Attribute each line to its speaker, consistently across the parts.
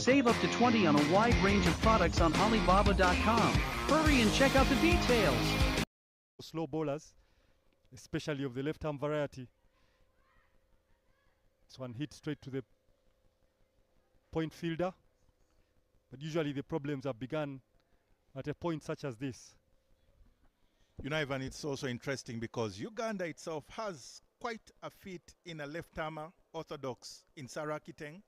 Speaker 1: Save up to 20 on a wide range of products on Alibaba.com. Hurry and check out the details.
Speaker 2: Slow bowlers, especially of the left-arm variety. This one hit straight to the point fielder. But usually the problems have begun at a point such as this.
Speaker 3: You know, Ivan, it's also interesting because Uganda itself has quite a feat in a left-armer orthodox in Sarah Kiteng.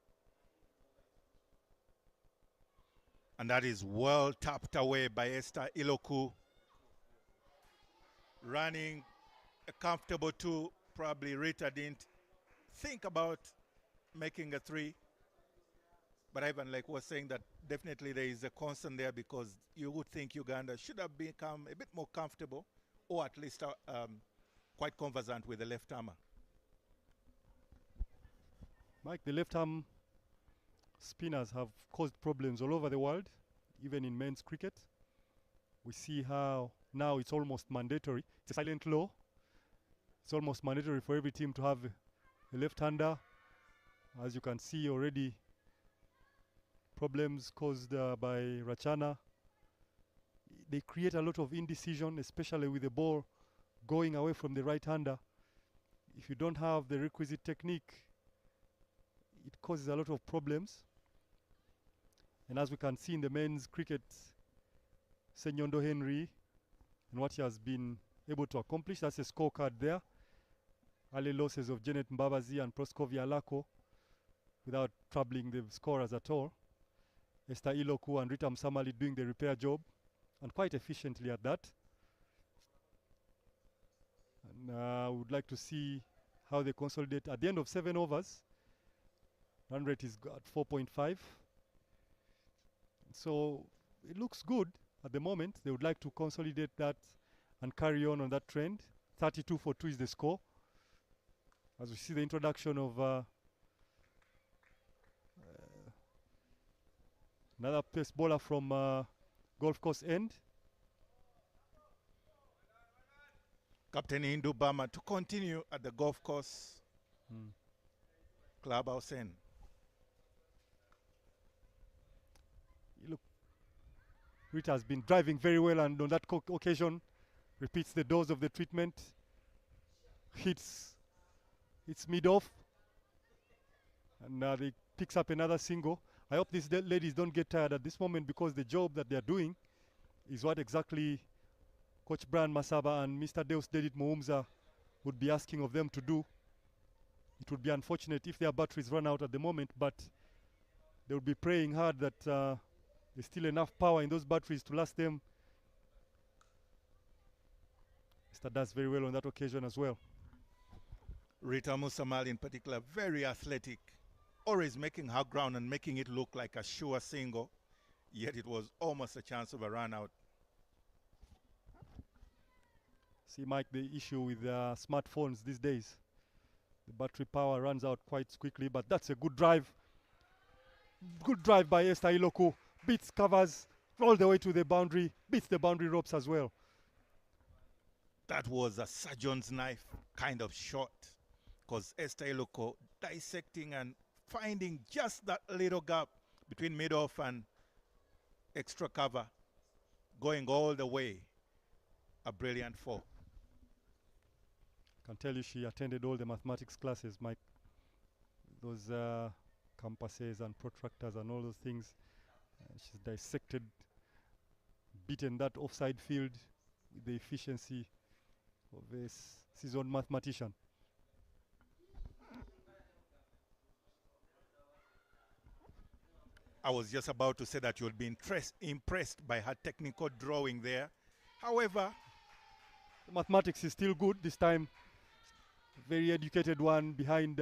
Speaker 3: And that is well tapped away by Esther Iloku. Running a comfortable 2, probably Rita didn't think about making a 3. But Ivan, like was saying, that definitely there is a concern there because you would think Uganda should have become a bit more comfortable or at least quite conversant with the left armer.
Speaker 2: Mike, the left arm spinners have caused problems all over the world, even in men's cricket. We see how now it's almost mandatory. It's a silent law. It's almost mandatory for every team to have a left-hander. As you can see already, problems caused by Rachana. They create a lot of indecision, especially with the ball going away from the right-hander. If you don't have the requisite technique, it causes a lot of problems. And as we can see in the men's cricket, Senyondo Henry and what he has been able to accomplish, that's a scorecard there. Early losses of Janet Mbabazi and Proskovia Lako without troubling the scorers at all. Esther Iloku and Rita Msamali doing the repair job, and quite efficiently at that. And I would like to see how they consolidate. At the end of 7 overs, run rate is at 4.5. So it looks good at the moment. They would like to consolidate that and carry on that trend. 32 for 2 is the score. As we see the introduction of another pace bowler from Golf Course End.
Speaker 3: Captain Indu Bama to continue at the Golf Course Clubhouse End.
Speaker 2: Look, Rita has been driving very well, and on that occasion repeats the dose of the treatment. Hits its mid-off, and they picks up another single. I hope these ladies don't get tired at this moment, because the job that they're doing is what exactly Coach Brian Masaba and Mr. Deus Dedit Moumza would be asking of them to do. It would be unfortunate if their batteries run out at the moment, but they would be praying hard that there's still enough power in those batteries to last them. Mr. does very well on that occasion as well.
Speaker 3: Rita Musamal in particular, very athletic, always making her ground and making it look like a sure single, yet it was almost a chance of a run out.
Speaker 2: See, Mike, the issue with smartphones these days, the battery power runs out quite quickly, but that's a good drive. Good drive by Esther Iloku. Beats covers all the way to the boundary, beats the boundary ropes as well.
Speaker 3: That was a surgeon's knife kind of shot, because Esther Iloku dissecting and finding just that little gap between mid-off and extra cover, going all the way. A brilliant 4.
Speaker 2: I can tell you she attended all the mathematics classes, Mike. Those compasses and protractors and all those things. She's dissected, beaten that offside field with the efficiency of a seasoned mathematician.
Speaker 3: I was just about to say that you'll be impressed by her technical drawing there. However,
Speaker 2: the mathematics is still good this time. Very educated one behind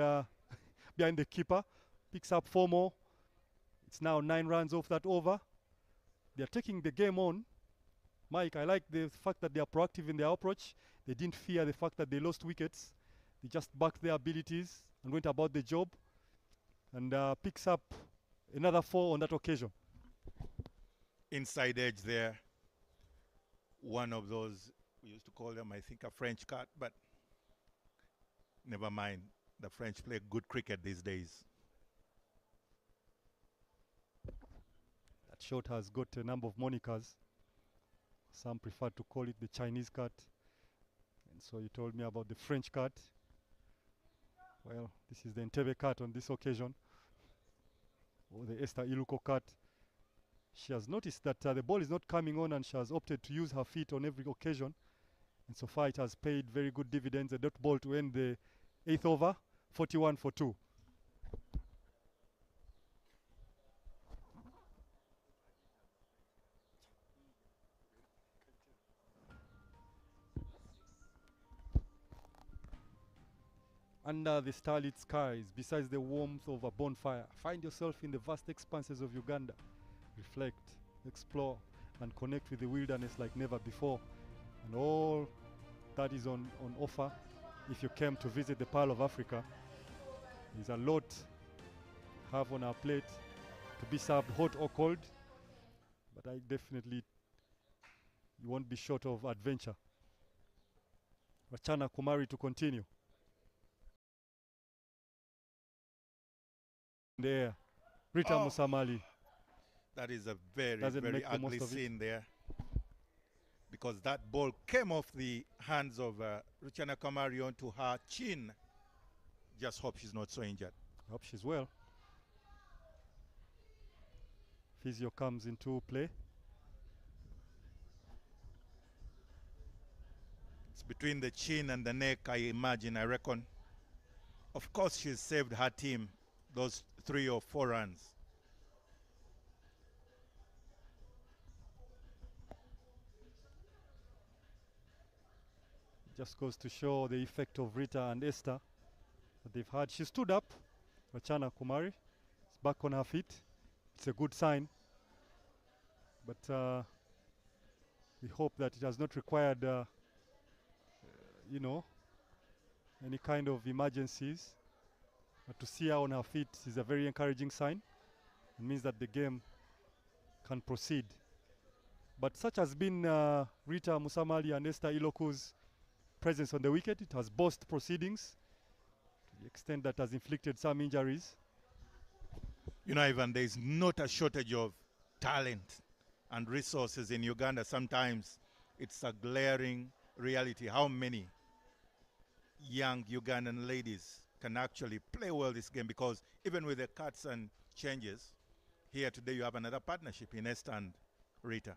Speaker 2: behind the keeper. Picks up 4 more. It's now 9 runs off that over. They're taking the game on. Mike, I like the fact that they are proactive in their approach. They didn't fear the fact that they lost wickets. They just backed their abilities and went about the job. And picks up another 4 on that occasion.
Speaker 3: Inside edge there. One of those, we used to call them, I think, a French cut, but never mind. The French play good cricket these days.
Speaker 2: That shot has got a number of monikers. Some prefer to call it the Chinese cut. And so you told me about the French cut. Well, this is the Entebbe cut on this occasion, or the Esther Iluko cut. She has noticed that the ball is not coming on, and she has opted to use her feet on every occasion. And so far it has paid very good dividends. A dot ball to end the 8th over, 41-2. Under the starlit skies, besides the warmth of a bonfire, find yourself in the vast expanses of Uganda. Reflect, explore, and connect with the wilderness like never before. And all that is on offer if you came to visit the Pearl of Africa. There's a lot have on our plate to be served hot or cold, but I definitely, you won't be short of adventure. Rachana Kumari to continue. There, Rita Musamali.
Speaker 3: That is a very,
Speaker 2: Doesn't
Speaker 3: very
Speaker 2: make the
Speaker 3: ugly
Speaker 2: most of it.
Speaker 3: scene there. Because that ball came off the hands of Ruchana Kamari onto her chin. Just hope she's not so injured.
Speaker 2: Hope she's well. Physio comes into play.
Speaker 3: It's between the chin and the neck, I imagine, I reckon. Of course, she's saved her team those 3 or 4 runs.
Speaker 2: Just goes to show the effect of Rita and Esther that they've had. She stood up. Rachana Kumari is back on her feet. It's a good sign. But we hope that it has not required, you know, any kind of emergencies. But to see her on her feet is a very encouraging sign. It means that the game can proceed. But such has been Rita Musamali and Esther Iloku's presence on the wicket. It has bossed proceedings to the extent that has inflicted some injuries.
Speaker 3: You know, Ivan, there is not a shortage of talent and resources in Uganda. Sometimes it's a glaring reality how many young Ugandan ladies can actually play well this game, because even with the cuts and changes, here today you have another partnership in Esther and Rita.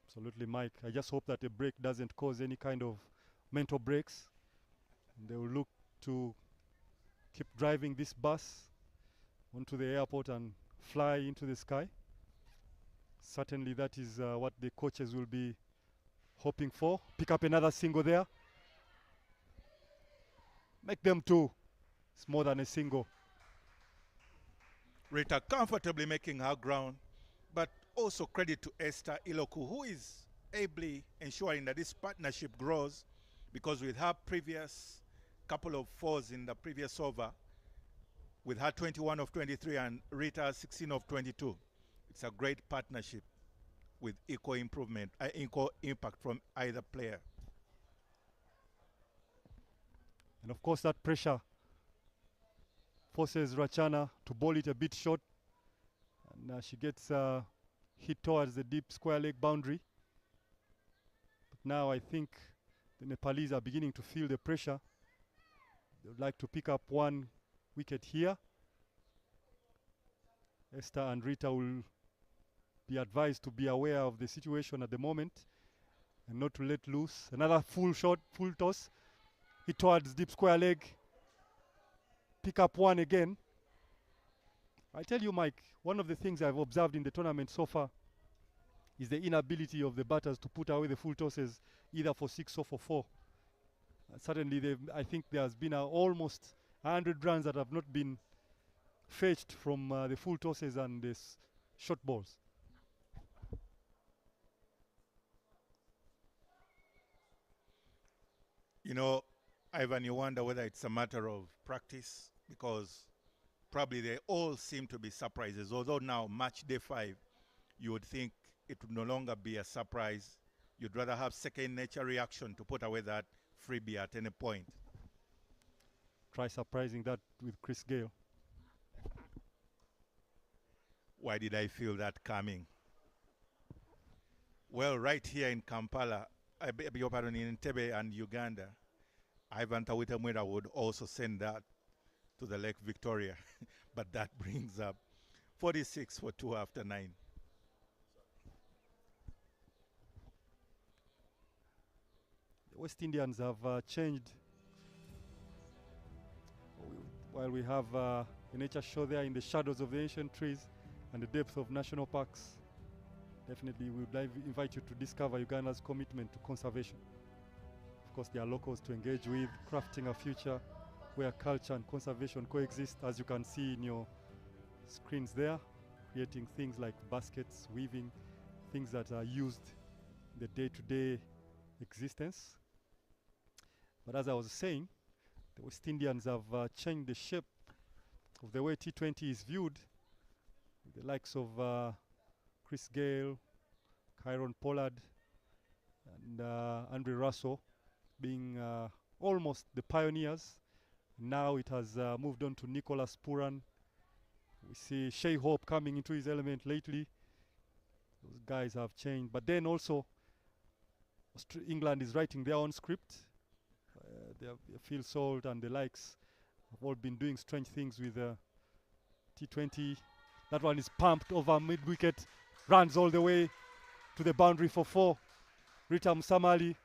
Speaker 2: Absolutely, Mike. I just hope that the break doesn't cause any kind of mental breaks. And they will look to keep driving this bus onto the airport and fly into the sky. Certainly that is what the coaches will be hoping for. Pick up another single there. Make them 2. It's more than a single.
Speaker 3: Rita comfortably making her ground, but also credit to Esther Iloku, who is ably ensuring that this partnership grows, because with her previous couple of 4s in the previous over, with her 21 of 23 and Rita 16 of 22, it's a great partnership with equal improvement, equal impact from either player.
Speaker 2: And of course that pressure forces Rachana to bowl it a bit short, and she gets hit towards the deep square leg boundary. But now I think the Nepalese are beginning to feel the pressure. They would like to pick up 1 wicket here. Esther and Rita will be advised to be aware of the situation at the moment and not to let loose. Another full shot, full toss. Hit towards deep square leg. Pick up 1 again. I tell you, Mike, one of the things I've observed in the tournament so far is the inability of the batters to put away the full tosses, either for 6 or for 4. Suddenly, I think there has been almost 100 runs that have not been fetched from the full tosses and the short balls.
Speaker 3: You know, Ivan, you wonder whether it's a matter of practice, because probably they all seem to be surprises. Although now, match day 5, you would think it would no longer be a surprise. You'd rather have second nature reaction to put away that freebie at any point.
Speaker 2: Try surprising that with Chris Gale.
Speaker 3: Why did I feel that coming? Well, right here in Kampala, I beg your pardon, in Entebbe and Uganda, Ivan Tawitamwera would also send that to the Lake Victoria. But that brings up 46 for 2 after 9.
Speaker 2: The West Indians have changed. While we have a nature show there in the shadows of the ancient trees and the depth of national parks, definitely we would invite you to discover Uganda's commitment to conservation. Of course, there are locals to engage with, crafting a future where culture and conservation coexist, as you can see in your screens there, creating things like baskets, weaving, things that are used in the day-to-day existence. But as I was saying, the West Indians have changed the shape of the way T20 is viewed, with the likes of Chris Gale, Kyron Pollard, and Andre Russell being almost the pioneers. Now it has moved on to Nicholas Puran. We see Shea Hope coming into his element lately. Those guys have changed. But then also, England is writing their own script. Phil Salt and the likes have all been doing strange things with T20. That one is pumped over mid-wicket, runs all the way to the boundary for 4. Rita Musamali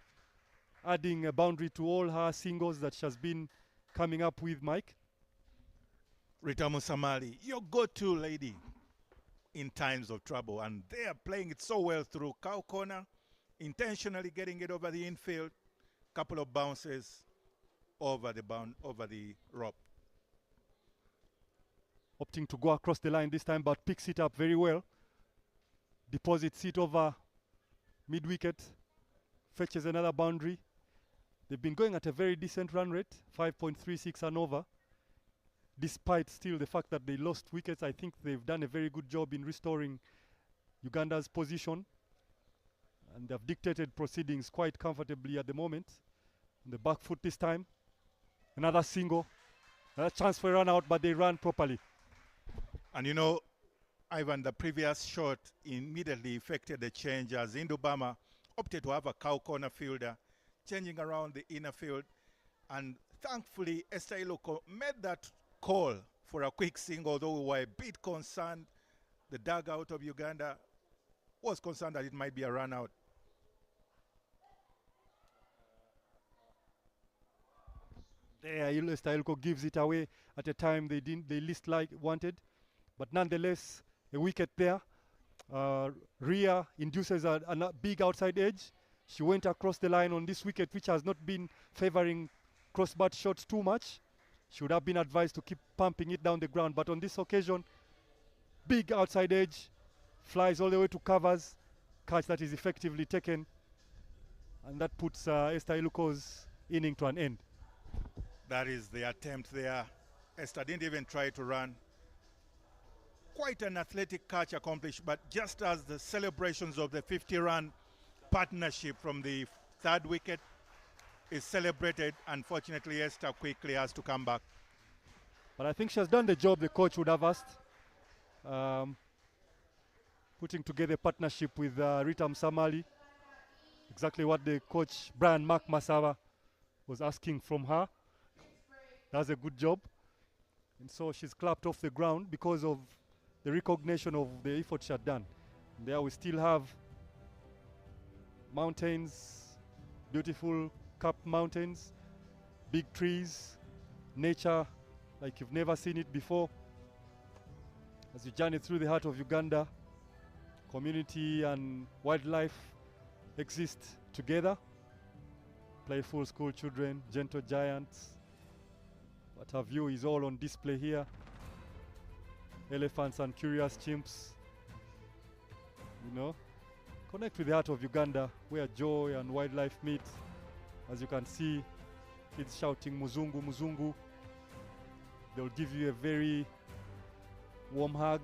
Speaker 2: adding a boundary to all her singles that she has been coming up with, Mike.
Speaker 3: Rita Musamali, your go-to lady in times of trouble, and they are playing it so well through cow corner, intentionally getting it over the infield, couple of bounces over the rope.
Speaker 2: Opting to go across the line this time, but picks it up very well. Deposits it over mid-wicket, fetches another boundary. They've been going at a very decent run rate, 5.36 and over. Despite still the fact that they lost wickets, I think they've done a very good job in restoring Uganda's position. And they've dictated proceedings quite comfortably at the moment. On the back foot this time. Another single. Another chance for a run out, but they ran properly.
Speaker 3: And you know, Ivan, the previous shot immediately effected the change as Indubama opted to have a cow corner fielder changing around the inner field. And thankfully, Esther Iloko made that call for a quick single, although we were a bit concerned. The dugout of Uganda was concerned that it might be a run out.
Speaker 2: There, Esther Iloko gives it away at a time they least wanted. But nonetheless, a wicket there. Ria induces a big outside edge. She went across the line on this wicket, which has not been favoring crossbar shots too much. She would have been advised to keep pumping it down the ground. But on this occasion, big outside edge, flies all the way to covers, catch that is effectively taken. And that puts Esther Iluko's inning to an end.
Speaker 3: That is the attempt there. Esther didn't even try to run. Quite an athletic catch accomplished, but just as the celebrations of the 50-run partnership from the third wicket is celebrated, unfortunately Esther quickly has to come back.
Speaker 2: But I think she has done the job the coach would have asked. Putting together a partnership with Rita Musamali. Exactly what the coach, Brian Mark Masawa, was asking from her. That's a good job. And so she's clapped off the ground because of the recognition of the effort she had done. And there we still have mountains, beautiful capped mountains, big trees, nature like you've never seen it before. As you journey through the heart of Uganda, community and wildlife exist together. Playful school children, gentle giants. What have you is all on display here. Elephants and curious chimps. You know, connect with the heart of Uganda, where joy and wildlife meet. As you can see, kids shouting Muzungu, Muzungu. They'll give you a very warm hug.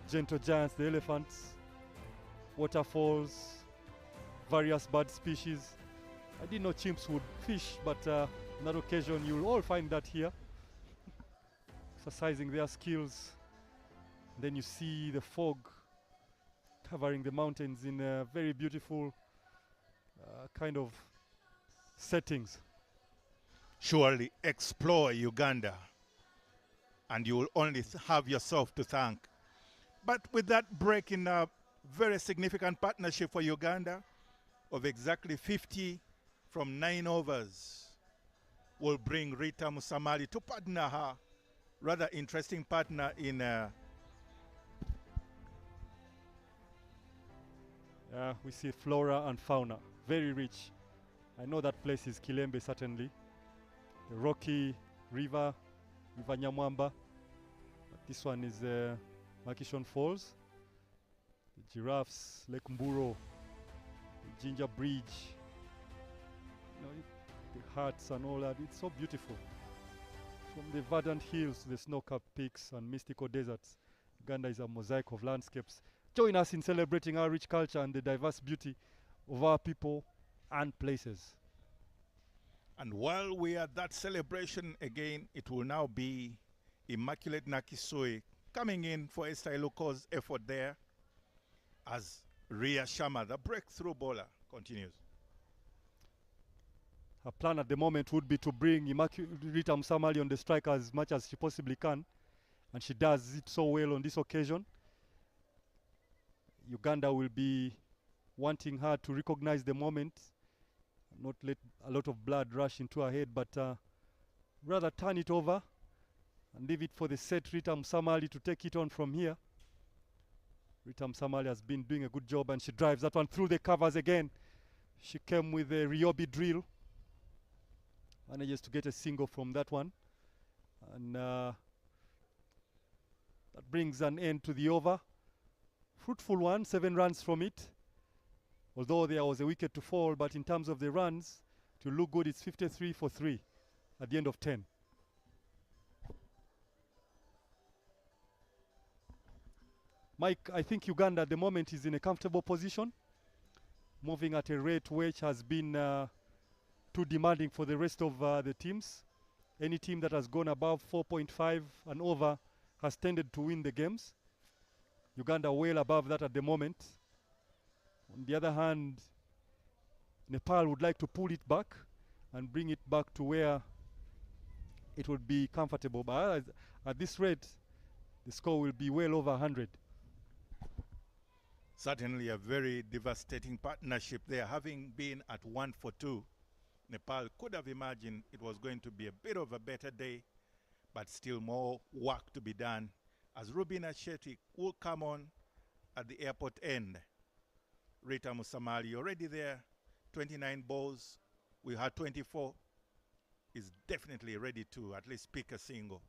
Speaker 2: Gentle giants, the elephants, waterfalls, various bird species. I didn't know chimps would fish, but on that occasion you'll all find that here. Exercising their skills Then you see the fog covering the mountains in a very beautiful kind of settings.
Speaker 3: Surely explore Uganda and you will only have yourself to thank. But with that break in a very significant partnership for Uganda of exactly 50 from 9 overs will bring Rita Musamali to partner her, rather interesting partner in
Speaker 2: we see flora and fauna, very rich. I know that place is Kilembe, certainly. The rocky river, River Nyamwamba. But this one is Makishon Falls. The giraffes, Lake Mburo, the Ginger Bridge. You know, the huts and all that. It's so beautiful. From the verdant hills to the snow-capped peaks and mystical deserts, Uganda is a mosaic of landscapes. Join us in celebrating our rich culture and the diverse beauty of our people and places.
Speaker 3: And while we are at that celebration again, it will now be Immaculate Nakisui coming in for Esther Iluko's effort there as Ria Sharma, the breakthrough bowler, continues.
Speaker 2: Her plan at the moment would be to bring Rita Musamali on the strike as much as she possibly can, and she does it so well on this occasion. Uganda will be wanting her to recognize the moment, not let a lot of blood rush into her head, but rather turn it over and leave it for the set Rita Musamali to take it on from here. Rita Musamali has been doing a good job, and she drives that one through the covers again. She came with a Ryobi drill, manages to get a single from that one, and that brings an end to the over. Fruitful one, 7 runs from it. Although there was a wicket to fall, but in terms of the runs, to look good, it's 53 for 3 at the end of 10. Mike, I think Uganda at the moment is in a comfortable position, moving at a rate which has been too demanding for the rest of the teams. Any team that has gone above 4.5 and over has tended to win the games. Uganda well above that at the moment. On the other hand, Nepal would like to pull it back and bring it back to where it would be comfortable. But at this rate, the score will be well over 100.
Speaker 3: Certainly a very devastating partnership there. Having been at 1 for 2, Nepal could have imagined it was going to be a bit of a better day, but still more work to be done, as Rubina Shetty will come on at the airport end. Rita Musamali already there, 29 balls. We had 24. Is definitely ready to at least pick a single.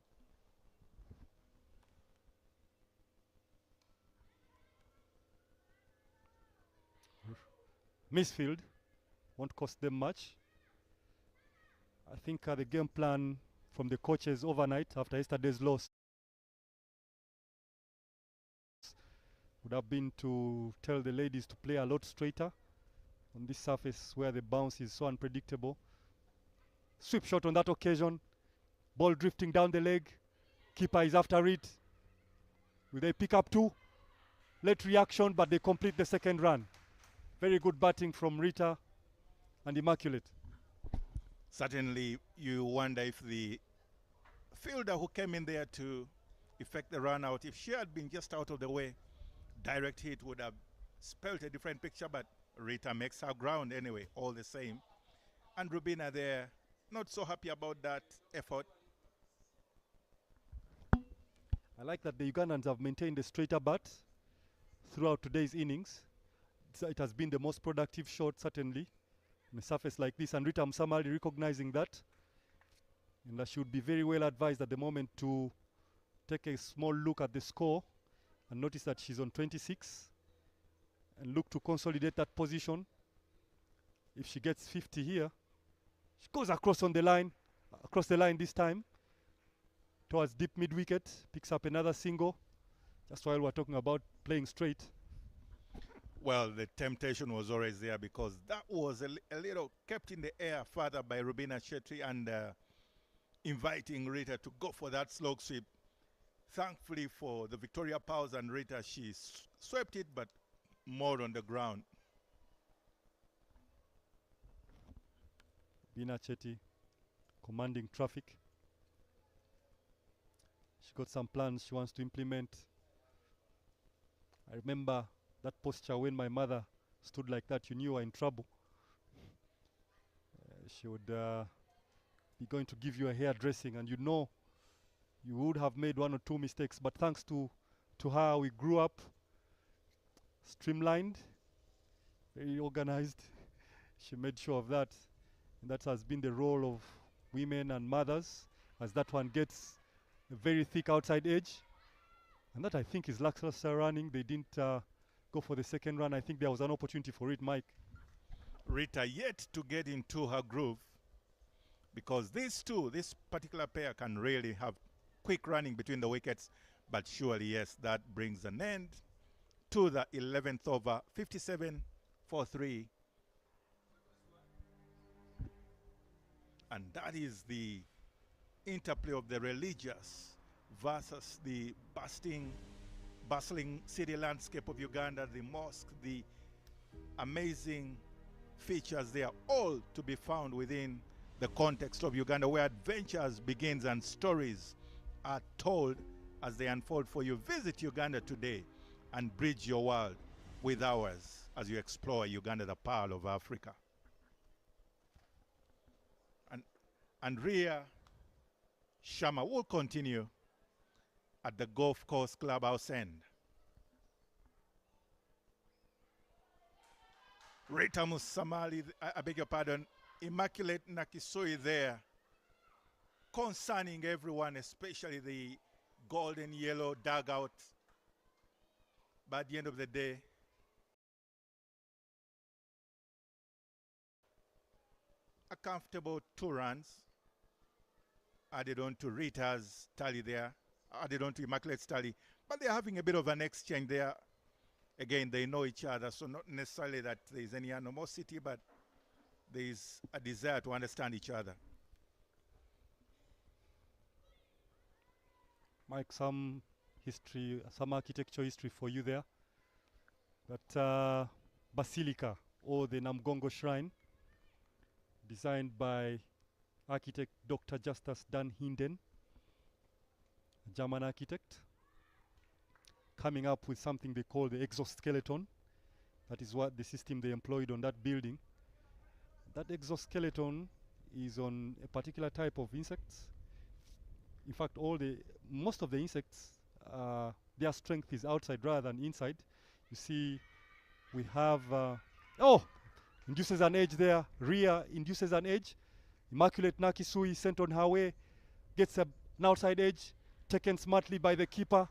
Speaker 2: Misfield won't cost them much. I think the game plan from the coaches overnight after yesterday's loss would have been to tell the ladies to play a lot straighter on this surface where the bounce is so unpredictable. Sweep shot on that occasion. Ball drifting down the leg. Keeper is after it. Will they pick up 2? Late reaction, but they complete the second run. Very good batting from Rita and Immaculate.
Speaker 3: Certainly, you wonder if the fielder who came in there to effect the run out, if she had been just out of the way, direct hit would have spelt a different picture, but Rita makes her ground anyway, all the same. And Rubina there, not so happy about that effort.
Speaker 2: I like that the Ugandans have maintained a straighter bat throughout today's innings. It has been the most productive shot, certainly, on a surface like this, and Rita Musamali recognizing that. And she would be very well advised at the moment to take a small look at the score and notice that she's on 26 and look to consolidate that position. If she gets 50 here, she goes across the line this time towards deep mid-wicket, picks up another single, just while we're talking about playing straight.
Speaker 3: Well, the temptation was always there because that was a little kept in the air further by Rubina Shetty and inviting Rita to go for that slog sweep. Thankfully for the Victoria Powers and Rita, she swept it, but more on the ground.
Speaker 2: Bina Chetty commanding traffic. She got some plans she wants to implement. I remember that posture when my mother stood like that, you knew you were in trouble. She would be going to give you a hairdressing, and you know you would have made one or two mistakes, but thanks to her, we grew up streamlined, very organized. She made sure of that, and that has been the role of women and mothers, as that one gets a very thick outside edge, and that I think is lackluster running. They didn't go for the second run. I think there was an opportunity for it, Mike.
Speaker 3: Rita yet to get into her groove, because these two, this particular pair, can really have quick running between the wickets, but surely, yes, that brings an end to the 11th over, 57-for-3. And that is the interplay of the religious versus the bustling city landscape of Uganda, the mosque, the amazing features. They are all to be found within the context of Uganda, where adventures begins and stories are told as they unfold for you. Visit Uganda today and bridge your world with ours as you explore Uganda, the pearl of Africa. And Ria Sharma will continue at the Golf Course Clubhouse end. Rita Musamali, I beg your pardon, Immaculate Nakisoi there, concerning everyone, especially the golden yellow dugout. But at the end of the day, a comfortable 2 runs added on to Rita's tally there, added on to Immaculate's tally, but they're having a bit of an exchange there. Again, they know each other, so not necessarily that there's any animosity, but there's a desire to understand each other.
Speaker 2: Mike, some history, some architecture history for you there. That basilica, or the Namgongo Shrine, designed by architect Dr. Justus Dan Hinden, a German architect, coming up with something they call the exoskeleton. That is what the system they employed on that building. That exoskeleton is on a particular type of insects. In fact, most of the insects, their strength is outside rather than inside. You see, we have, induces an edge there. Ria induces an edge. Immaculate Nakisui sent on her way, gets an outside edge, taken smartly by the keeper.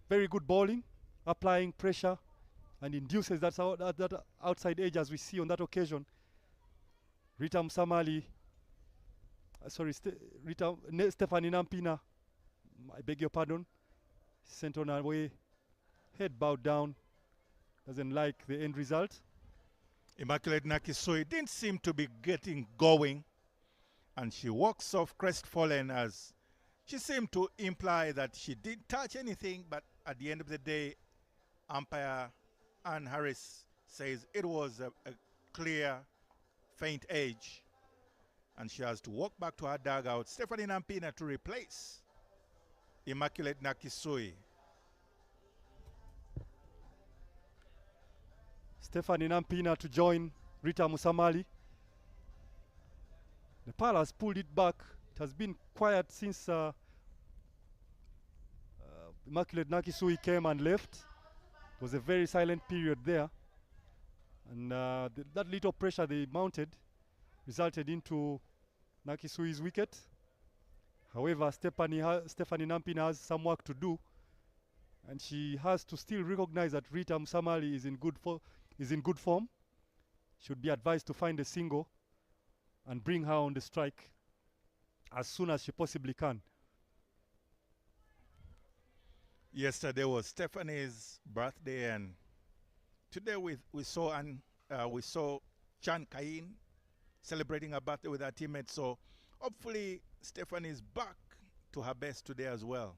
Speaker 2: Very good bowling, applying pressure, and induces that outside edge as we see on that occasion. Rita Musamali, Stephanie Nampina, I beg your pardon, sent on her way, head bowed down, doesn't like the end result.
Speaker 3: Immaculate Nakisoi didn't seem to be getting going, and she walks off crestfallen as she seemed to imply that she didn't touch anything, but at the end of the day, umpire Ann Harris says it was a clear, faint edge, and she has to walk back to her dugout. Stephanie Nampina to replace Immaculate Nakisoi.
Speaker 2: Stephanie Nampina to join Rita Musamali. Nepal has pulled it back. It has been quiet since Immaculate Nakisui came and left. It was a very silent period there. And that little pressure they mounted resulted into Nakisui's wicket. However, Stephanie Nampina has some work to do. And she has to still recognize that Rita Musamali is in good form. Should be advised to find a single and bring her on the strike as soon as she possibly can.
Speaker 3: Yesterday was Stephanie's birthday, and today we saw Chan Kain celebrating her birthday with her teammates. So hopefully Stephanie's back to her best today as well.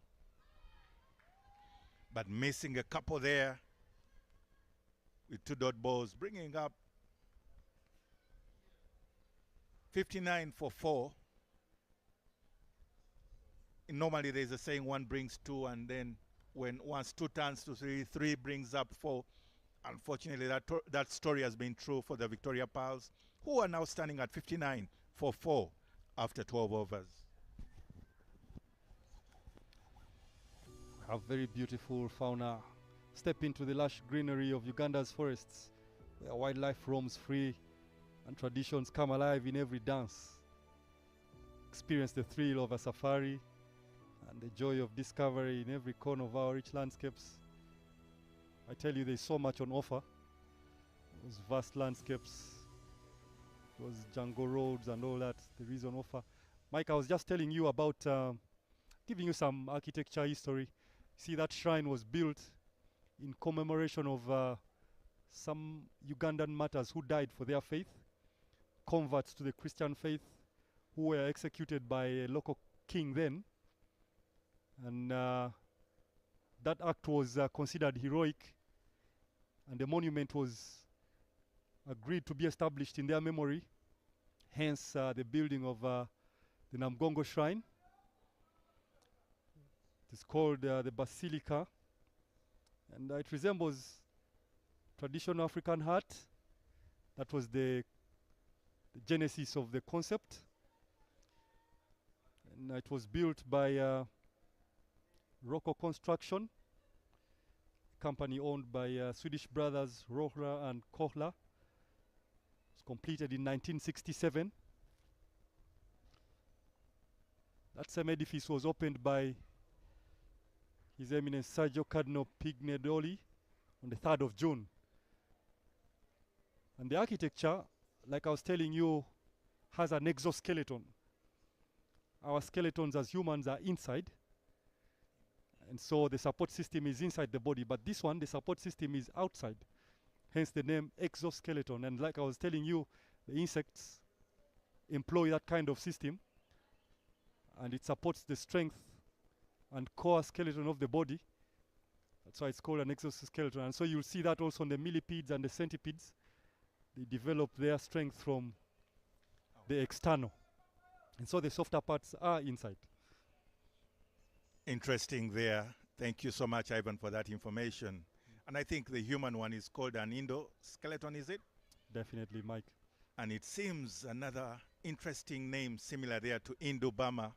Speaker 3: But missing a couple there with 2 dot balls, bringing up 59 for 4. Normally there's a saying one brings 2, and then when once 2 turns to 3, 3 brings up 4. Unfortunately, that story has been true for the Victoria Pearls, who are now standing at 59 for 4 after 12 overs.
Speaker 2: A very beautiful fauna. Step into the lush greenery of Uganda's forests, where wildlife roams free and traditions come alive in every dance. Experience the thrill of a safari and the joy of discovery in every corner of our rich landscapes. I tell you, there's so much on offer. Those vast landscapes, those jungle roads and all that, there is on offer. Mike, I was just telling you about, giving you some architecture history. See, that shrine was built in commemoration of some Ugandan martyrs who died for their faith, converts to the Christian faith, who were executed by a local king then. And that act was considered heroic, and the monument was agreed to be established in their memory, hence the building of the Namgongo Shrine. It is called the Basilica, and it resembles traditional African hut. That was the genesis of the concept, and it was built by Rocco Construction, company owned by Swedish brothers Rohra and Kohler. It was completed in 1967. That same edifice was opened by His Eminence Sergio Cardinal Pignedoli on the 3rd of June. And the architecture, like I was telling you, has an exoskeleton. Our skeletons as humans are inside, and so the support system is inside the body, but this one, the support system is outside, hence the name exoskeleton. And like I was telling you, the insects employ that kind of system, and it supports the strength and core skeleton of the body. That's why it's called an exoskeleton. And so you'll see that also on the millipedes and the centipedes. They develop their strength from the external, and so the softer parts are inside.
Speaker 3: Interesting there. Thank you so much, Ivan, for that information. And I think the human one is called an endoskeleton, is it?
Speaker 2: Definitely, Mike.
Speaker 3: And it seems another interesting name similar there to Indo-Burma,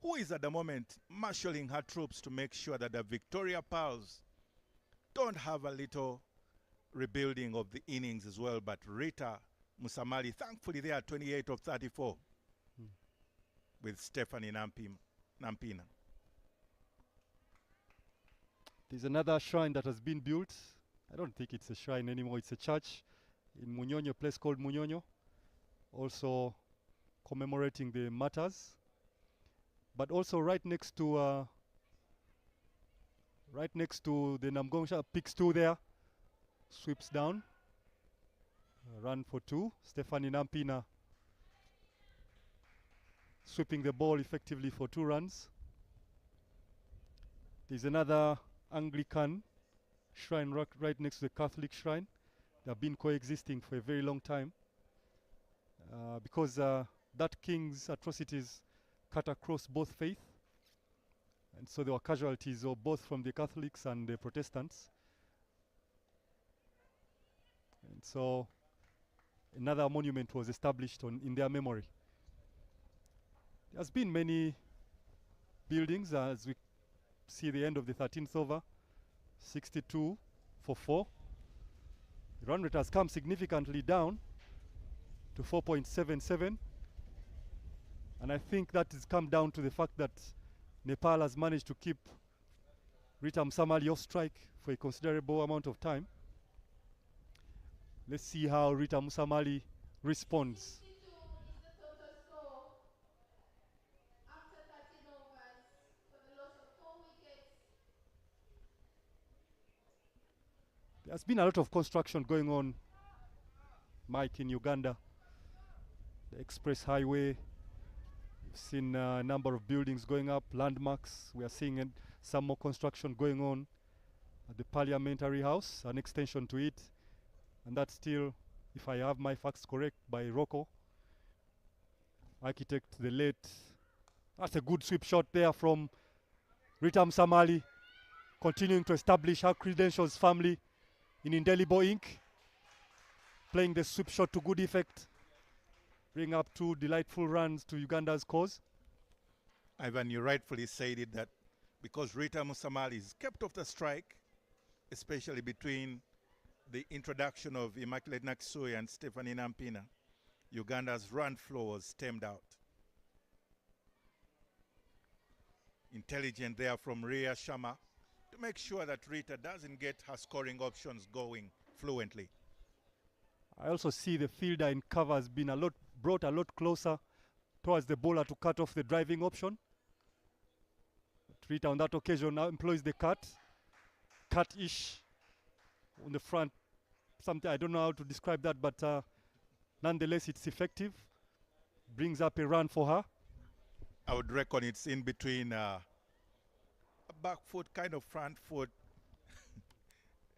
Speaker 3: who is at the moment marshalling her troops to make sure that the Victoria Pearls don't have a little rebuilding of the innings as well. But Rita Musamali, thankfully they are 28 of 34 with Stephanie Nampina.
Speaker 2: There's another shrine that has been built. I don't think it's a shrine anymore. It's a church in Munyonyo, a place called Munyonyo, also commemorating the martyrs. But also right next to the Namgongsha, picks 2 there, sweeps down, run for 2. Stephanie Nampina sweeping the ball effectively for 2 runs. There's another Anglican shrine right next to the Catholic shrine. They have been coexisting for a very long time because that king's atrocities cut across both faith, and so there were casualties of both from the Catholics and the Protestants. And so another monument was established in their memory. There's been many buildings as we see the end of the 13th over, 62 for 4. The run rate has come significantly down to 4.77, and I think that has come down to the fact that Nepal has managed to keep Rita Musamali off strike for a considerable amount of time. Let's see how Rita Musamali responds. There's been a lot of construction going on, Mike, in Uganda. The express highway We've seen a number of buildings going up, landmarks. We are seeing some more construction going on at the Parliamentary House, an extension to it. And that's still, if I have my facts correct, by Rocco, architect, the late. That's a good sweep shot there from Rita Msamali, continuing to establish her credentials firmly in indelible ink, playing the sweep shot to good effect, bring up 2 delightful runs to Uganda's cause.
Speaker 3: Ivan, you rightfully said it, that because Rita Musamali is kept off the strike, especially between the introduction of Immaculate Nakisui and Stephanie Nampina, Uganda's run flow was stemmed out. Intelligent there from Rhea Sharma to make sure that Rita doesn't get her scoring options going fluently.
Speaker 2: I also see the fielder in cover has been brought a lot closer towards the bowler to cut off the driving option. But Rita on that occasion now employs the cut-ish on the front. Something I don't know how to describe that, but nonetheless it's effective. Brings up a run for her.
Speaker 3: I would reckon it's in between a back foot, kind of front foot,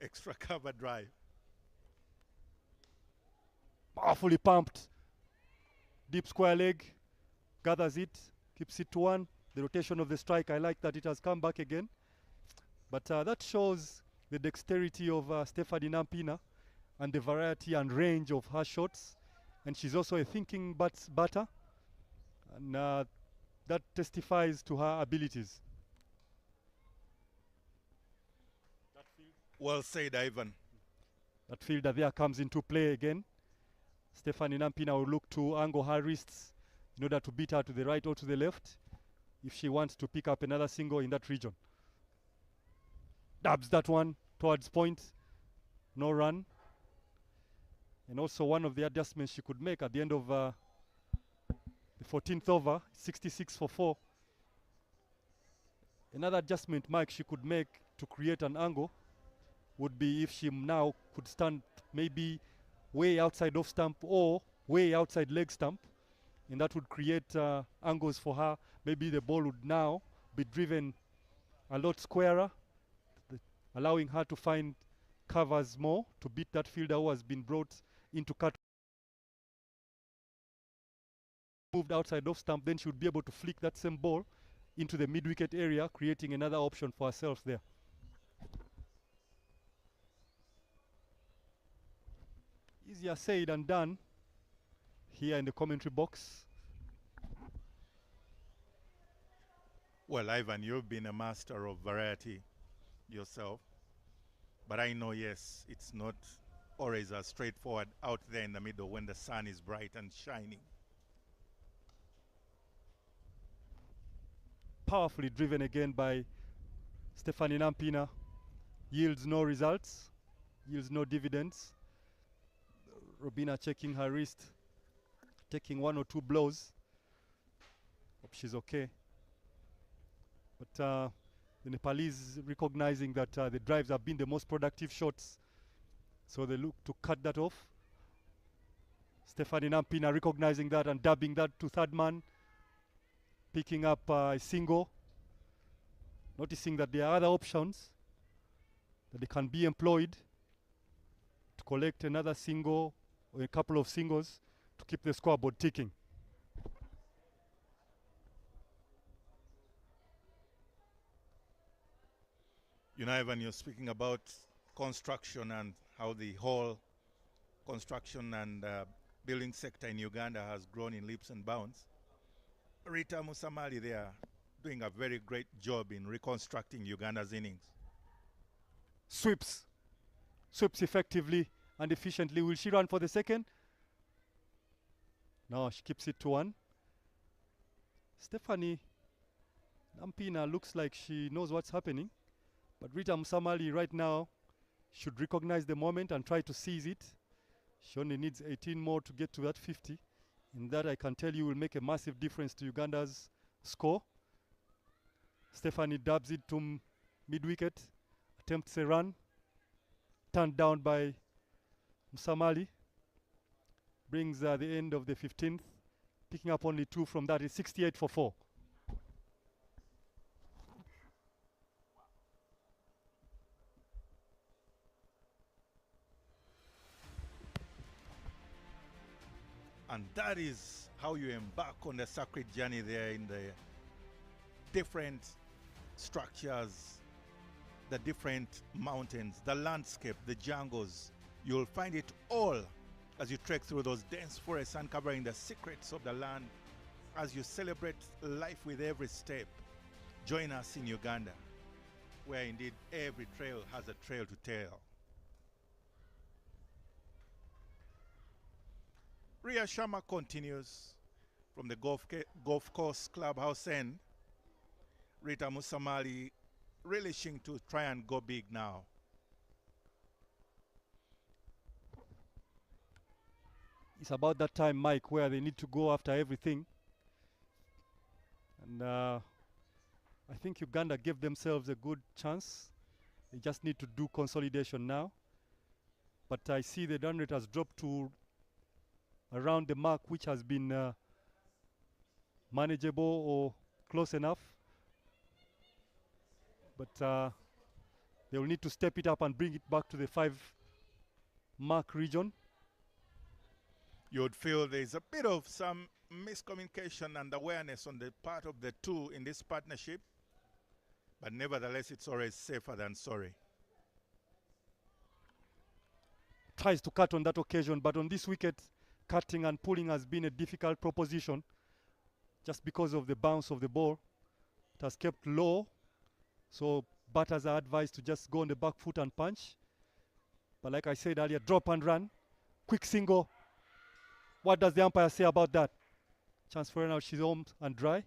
Speaker 3: extra cover drive.
Speaker 2: Powerfully pumped. Deep square leg. Gathers it. Keeps it to 1. The rotation of the strike, I like that it has come back again. But that shows the dexterity of Stephanie Nampina and the variety and range of her shots. And she's also a thinking batter. And that testifies to her abilities.
Speaker 3: Well said, Ivan.
Speaker 2: That fielder there comes into play again. Stephanie Nampina will look to angle her wrists in order to beat her to the right or to the left if she wants to pick up another single in that region. Dabs that one towards point. No run. And also one of the adjustments she could make at the end of the 14th over, 66 for 4. Another adjustment, Mike, she could make to create an angle would be if she now could stand maybe way outside off stump or way outside leg stump, and that would create angles for her. Maybe the ball would now be driven a lot squarer, allowing her to find covers more to beat that fielder who has been brought into cut. Moved outside off stump, then she would be able to flick that same ball into the mid-wicket area, creating another option for herself there. Easier said than done here in the commentary box.
Speaker 3: Well, Ivan, you've been a master of variety yourself. But I know, yes, it's not always as straightforward out there in the middle when the sun is bright and shining.
Speaker 2: Powerfully driven again by Stephanie Nampina. Yields no results, yields no dividends. Robina checking her wrist, taking 1 or 2 blows. Hope she's okay. But the Nepalese recognizing that the drives have been the most productive shots, so they look to cut that off. Stephanie Nampina recognizing that and dabbing that to third man, picking up a single, noticing that there are other options that they can be employed to collect another single or a couple of singles to keep the scoreboard ticking.
Speaker 3: You know, Ivan, you're speaking about construction and how the whole construction and building sector in Uganda has grown in leaps and bounds. Rita Musamali, they are doing a very great job in reconstructing Uganda's innings.
Speaker 2: Sweeps effectively and efficiently. Will she run for the second? No, she keeps it to 1. Stephanie Nampina looks like she knows what's happening, but Rita Musamali right now should recognize the moment and try to seize it. She only needs 18 more to get to that 50, and that I can tell you will make a massive difference to Uganda's score. Stephanie dabs it to mid-wicket, attempts a run, turned down by Musamali. Brings the end of the 15th picking up only 2 from that. It's 68 for 4.
Speaker 3: And that is how you embark on the sacred journey there in the different structures, the different mountains, the landscape, the jungles. You'll find it all as you trek through those dense forests, uncovering the secrets of the land as you celebrate life with every step. Join us in Uganda, where indeed every trail has a trail to tell. Ria Sharma continues from the golf course clubhouse end. Rita Musamali relishing to try and go big now.
Speaker 2: It's about that time, Mike, where they need to go after everything. And I think Uganda gave themselves a good chance. They just need to do consolidation now. But I see the run rate has dropped to around the mark, which has been manageable or close enough. But they will need to step it up and bring it back to the 5 mark region.
Speaker 3: You would feel there's a bit of some miscommunication and awareness on the part of the two in this partnership. But nevertheless, it's always safer than sorry.
Speaker 2: Tries to cut on that occasion, but on this wicket, cutting and pulling has been a difficult proposition just because of the bounce of the ball. It has kept low, so batters are advised to just go on the back foot and punch. But like I said earlier, drop and run, quick single. What does the umpire say about that? Chance for her now, she's home and dry.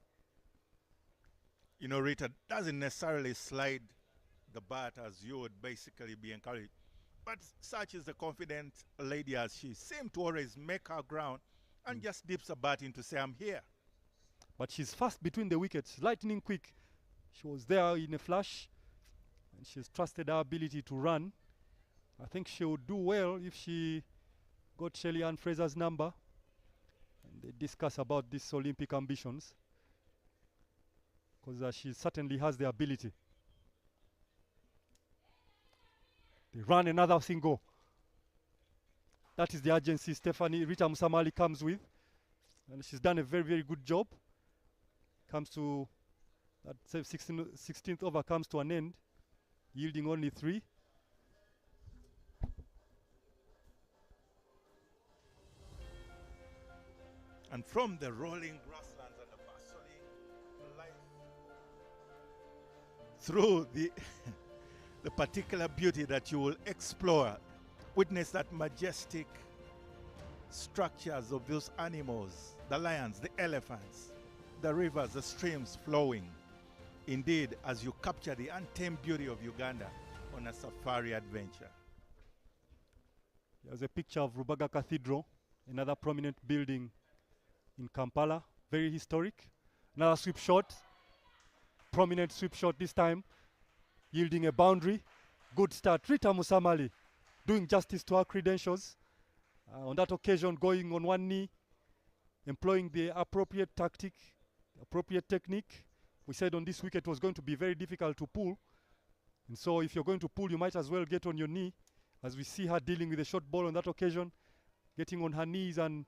Speaker 3: You know, Rita doesn't necessarily slide the bat as you would basically be encouraged. But such is the confident lady as she seemed to always make her ground and just dips a bat in to say, I'm here.
Speaker 2: But she's fast between the wickets, lightning quick. She was there in a flash, and she's trusted her ability to run. I think she would do well if she got Shelly Ann Fraser's number. And they discuss about these Olympic ambitions, because she certainly has the ability. They run another single. That is the urgency Rita Musamali comes with. And she's done a very, very good job. Comes to that 16th over comes to an end, yielding only 3.
Speaker 3: And from the rolling grasslands and the bustling life through the the particular beauty that you will explore, witness that majestic structures of those animals, the lions, the elephants, the rivers, the streams flowing. Indeed, as you capture the untamed beauty of Uganda on a safari adventure.
Speaker 2: There's a picture of Rubaga Cathedral, another prominent building in Kampala, very historic. Another sweep shot, prominent sweep shot this time, yielding a boundary. Good start. Rita Musamali doing justice to her credentials. On that occasion, going on one knee, employing the appropriate tactic, appropriate technique. We said on this wicket it was going to be very difficult to pull. And so if you're going to pull, you might as well get on your knee, as we see her dealing with a short ball on that occasion, getting on her knees and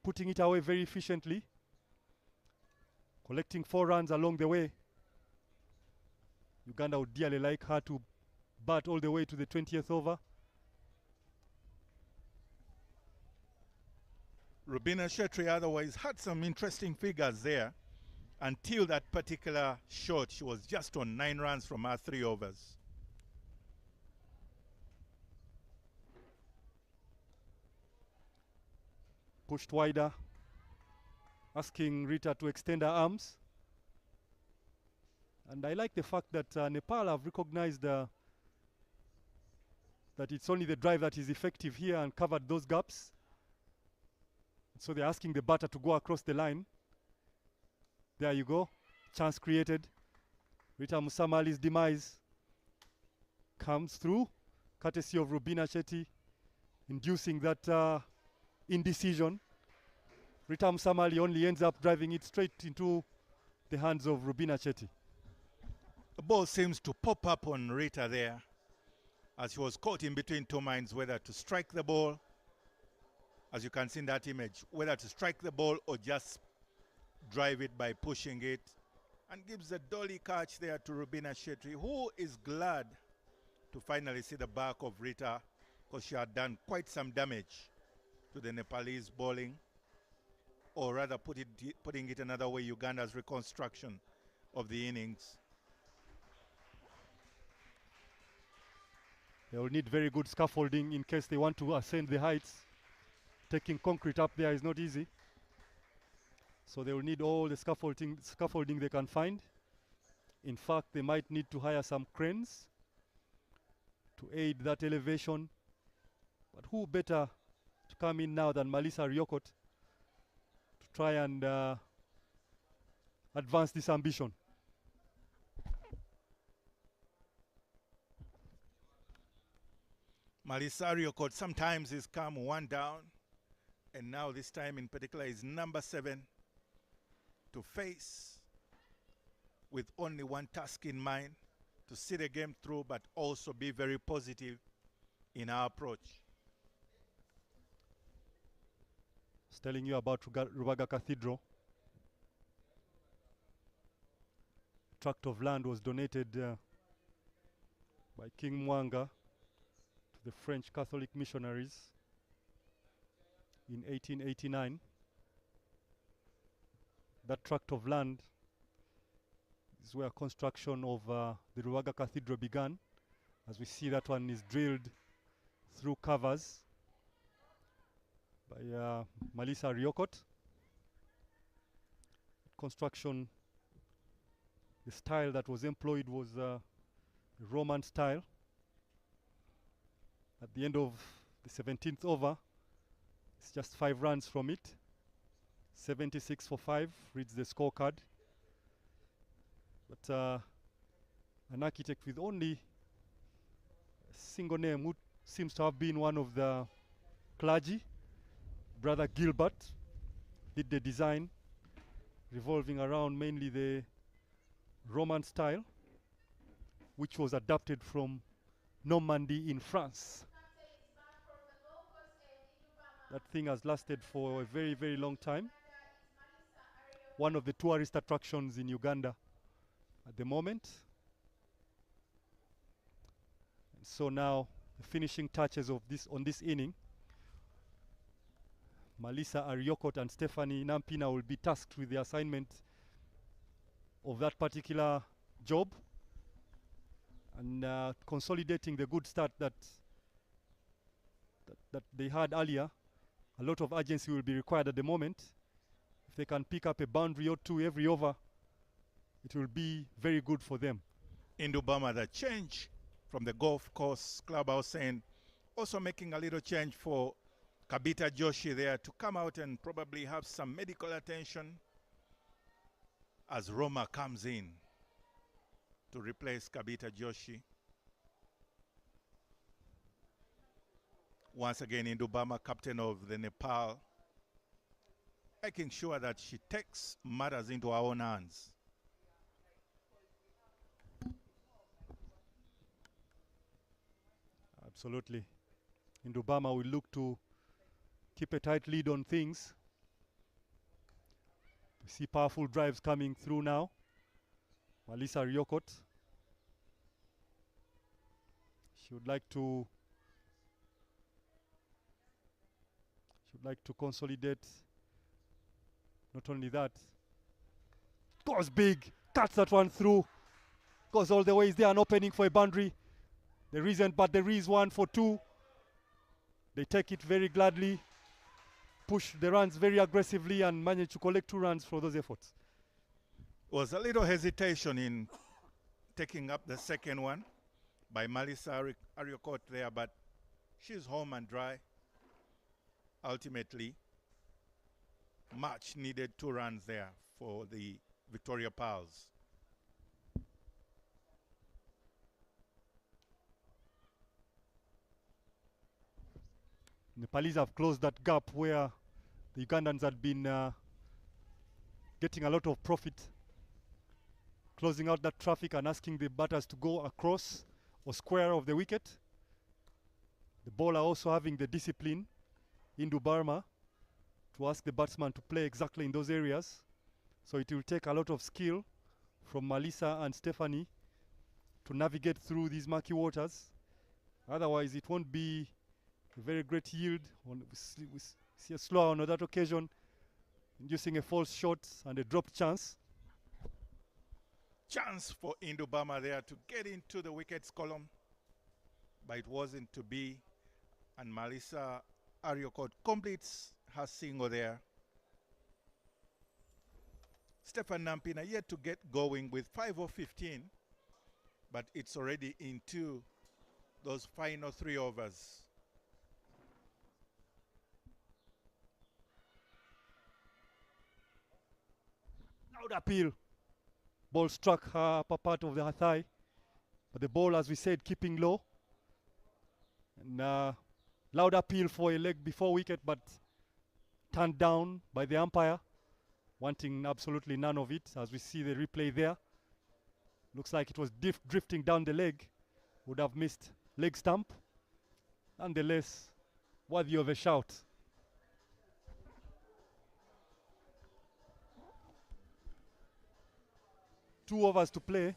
Speaker 2: putting it away very efficiently, collecting 4 runs along the way. Uganda would dearly like her to bat all the way to the 20th over.
Speaker 3: Rubina Shetty otherwise had some interesting figures there until that particular shot. She was just on 9 runs from her 3 overs.
Speaker 2: Pushed wider, asking Rita to extend her arms. And I like the fact that Nepal have recognized that it's only the drive that is effective here and covered those gaps. So they're asking the batter to go across the line. There you go. Chance created. Rita Musamali's demise comes through, courtesy of Rubina Shetty, inducing that indecision. Ritam Samali only ends up driving it straight into the hands of Rubina Chetty.
Speaker 3: The ball seems to pop up on Rita there, as she was caught in between two minds whether to strike the ball, as you can see in that image, whether to strike the ball or just drive it by pushing it, and gives a dolly catch there to Rubina Chetty, who is glad to finally see the back of Rita, because she had done quite some damage to the Nepalese bowling, or rather putting it another way, Uganda's reconstruction of the innings.
Speaker 2: They will need very good scaffolding in case they want to ascend the heights. Taking concrete up there is not easy. So they will need all the scaffolding they can find. In fact, they might need to hire some cranes to aid that elevation. But who better to come in now than Malisa Ryokot to try and advance this ambition?
Speaker 3: Malisa Ryokot sometimes is come one down, and now this time in particular is number 7 to face with only one task in mind, to see the game through but also be very positive in our approach.
Speaker 2: I was telling you about Rubaga Cathedral. A tract of land was donated by King Mwanga to the French Catholic missionaries in 1889. That tract of land is where construction of the Rubaga Cathedral began. As we see, that one is drilled through covers by Malisa Ryokot. Construction, the style that was employed was Roman style. At the end of the 17th over, it's just 5 runs from it. 76 for 5 reads the scorecard. But an architect with only a single name, who seems to have been one of the clergy, Brother Gilbert, did the design, revolving around mainly the Roman style, which was adapted from Normandy in France. That thing has lasted for a very, very long time. One of the tourist attractions in Uganda at the moment. And so now the finishing touches of this on this inning, Malisa Ryokot and Stephanie Nampina will be tasked with the assignment of that particular job, and consolidating the good start that they had earlier. A lot of urgency will be required at the moment. If they can pick up a boundary or two every over, it will be very good for them.
Speaker 3: Indubama, the change from the golf course clubhouse, and also making a little change for Kabita Joshi there to come out and probably have some medical attention as Roma comes in to replace Kabita Joshi. Once again, Indubama, captain of the Nepal, making sure that she takes matters into her own hands.
Speaker 2: Absolutely. Indubama will look to keep a tight lead on things. We see powerful drives coming through now. Malisa Ryokot. She would like to consolidate. Not only that, goes big, cuts that one through, goes all the way. Is there an opening for a boundary? There isn't, but there is one for 2. They take it very gladly, push the runs very aggressively, and manage to collect 2 runs for those efforts.
Speaker 3: Was a little hesitation in taking up the second one by Malisa Ryokot there, but she's home and dry. Ultimately, March needed 2 runs there for the Victoria Pals.
Speaker 2: Nepalese have closed that gap where The Ugandans had been getting a lot of profit, closing out that traffic and asking the batters to go across or square of the wicket. The bowler also having the discipline into Burma to ask the batsman to play exactly in those areas. So it will take a lot of skill from Melissa and Stephanie to navigate through these murky waters. Otherwise, it won't be a very great yield. We see a slow on that occasion, inducing a false shot and a dropped chance.
Speaker 3: Chance for Indubama there to get into the wickets column, but it wasn't to be. And Melissa Ariokot completes her single there. Stefan Nampina yet to get going with 5 of 15, but it's already into those final 3 overs.
Speaker 2: Loud appeal. Ball struck her upper part of the thigh, but the ball, as we said, keeping low. And loud appeal for a leg before wicket, but turned down by the umpire, wanting absolutely none of it. As we see the replay there, looks like it was drifting down the leg, would have missed leg stump. Nonetheless, worthy of a shout. Two overs to play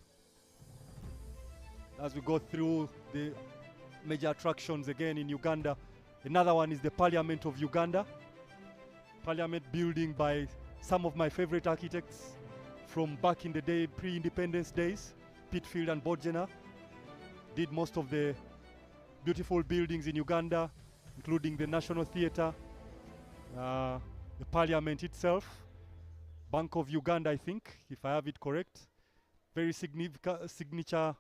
Speaker 2: as we go through the major attractions again in Uganda. Another one is the Parliament of Uganda. Parliament building by some of my favorite architects from back in the day, pre-independence days. Pitfield and Bodgena did most of the beautiful buildings in Uganda, including the National Theatre, the Parliament itself, Bank of Uganda, I think, if I have it correct. Very signature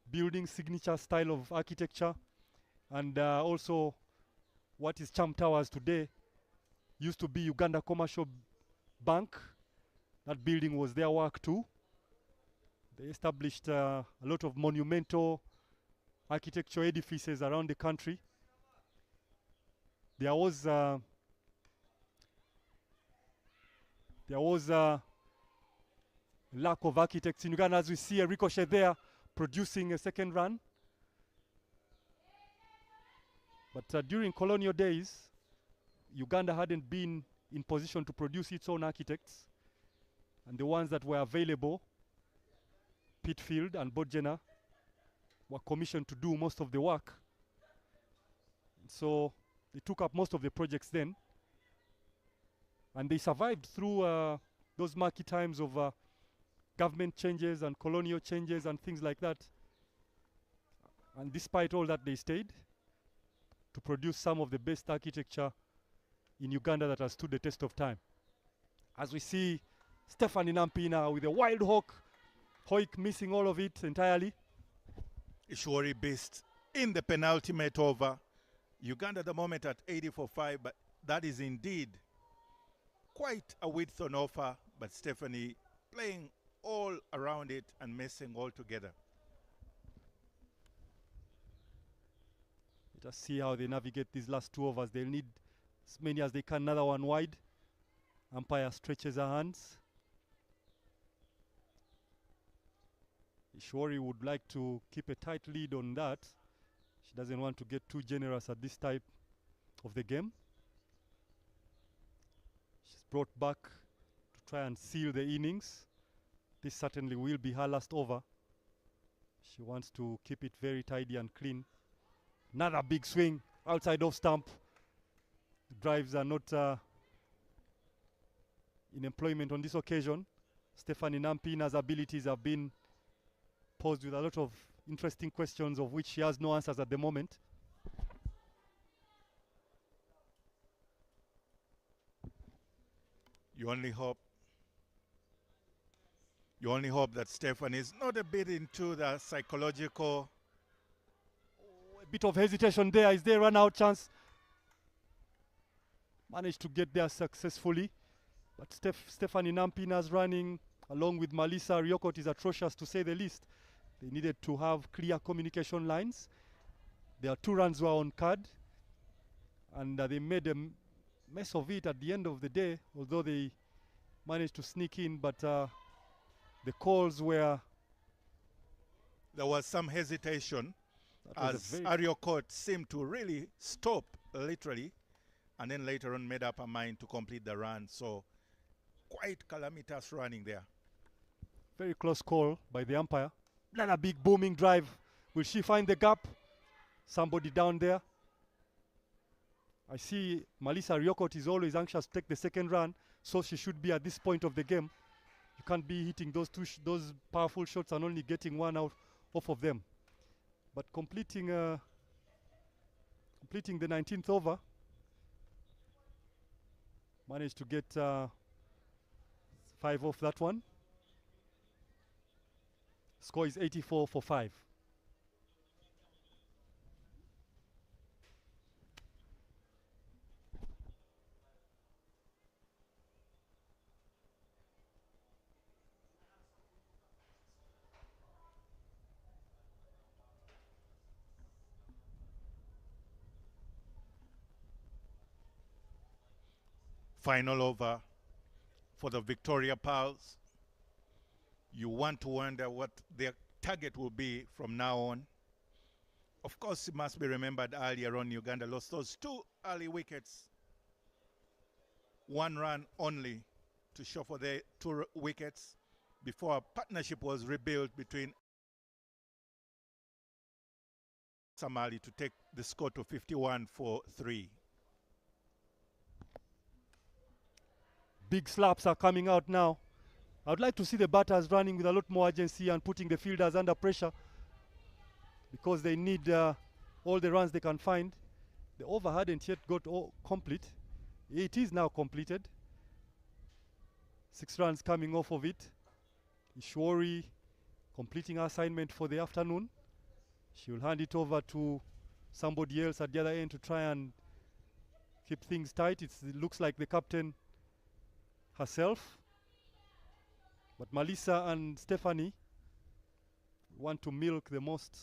Speaker 2: building, signature style of architecture. And also what is Cham Towers today used to be Uganda Commercial Bank. That building was their work too. They established a lot of monumental architecture edifices around the country. There was lack of architects in Uganda, as we see a Ricochet there producing a second run. But during colonial days, Uganda hadn't been in position to produce its own architects, and the ones that were available, Pitfield and Bodgena, were commissioned to do most of the work. So they took up most of the projects then, and they survived through those murky times of government changes and colonial changes and things like that. And despite all that, they stayed to produce some of the best architecture in Uganda that has stood the test of time. As we see Stephanie Nampina with a wild hawk, Hoik missing all of it entirely.
Speaker 3: Ishwari Beast in the penultimate over. Uganda at the moment at 80-for-5, but that is indeed quite a width on offer, but Stephanie playing all around it and messing all together.
Speaker 2: Let us see how they navigate these last 2 overs. They'll need as many as they can. Another one wide. Umpire stretches her hands. Ishwari would like to keep a tight lead on that. She doesn't want to get too generous at this type of the game. She's brought back to try and seal the innings. This certainly will be her last over. She wants to keep it very tidy and clean. Another big swing outside off stump. The drives are not in employment on this occasion. Stephanie Nampina's abilities have been posed with a lot of interesting questions of which she has no answers at the moment.
Speaker 3: You only hope that Stephanie is not a bit into the psychological.
Speaker 2: A bit of hesitation there. Is there a run out chance? Managed to get there successfully. But Stephanie Nampina's running along with Melissa Ryokot is atrocious, to say the least. They needed to have clear communication lines. Their 2 runs were on card, and they made a mess of it at the end of the day, although they managed to sneak in, but the calls were...
Speaker 3: There was some hesitation as
Speaker 2: very
Speaker 3: Ario Court seemed to really stop, literally, and then later on made up her mind to complete the run. So quite calamitous running there.
Speaker 2: very close call by the umpire. Then a big booming drive. Will she find the gap? Somebody down there. I see Melissa Riokot is always anxious to take the second run, so she should be at this point of the game. You can't be hitting those those powerful shots and only getting one out off of them. But completing the 19th over, managed to get 5 off that one. Score is 84 for 5.
Speaker 3: Final over for the Victoria Pals. You want to wonder what their target will be from now on. Of course, it must be remembered earlier on, Uganda lost those 2 early wickets. 1 run only to show for the 2 wickets before a partnership was rebuilt between Somali to take the score to 51 for 3.
Speaker 2: Big slaps are coming out now. I would like to see the batters running with a lot more urgency and putting the fielders under pressure, because they need all the runs they can find. The over hadn't yet got complete. It is now completed. 6 runs coming off of it. Ishwari completing her assignment for the afternoon. She will hand it over to somebody else at the other end to try and keep things tight. It looks like the captain herself. But Melissa and Stephanie want to milk the most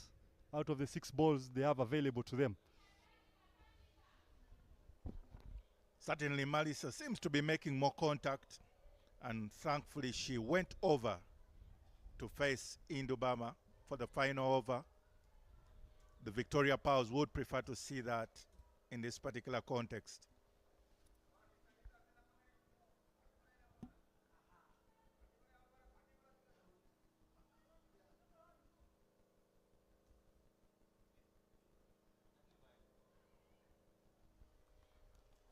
Speaker 2: out of the 6 balls they have available to them.
Speaker 3: Certainly, Melissa seems to be making more contact, and thankfully she went over to face Indubama for the final over. The Victoria Pals would prefer to see that in this particular context.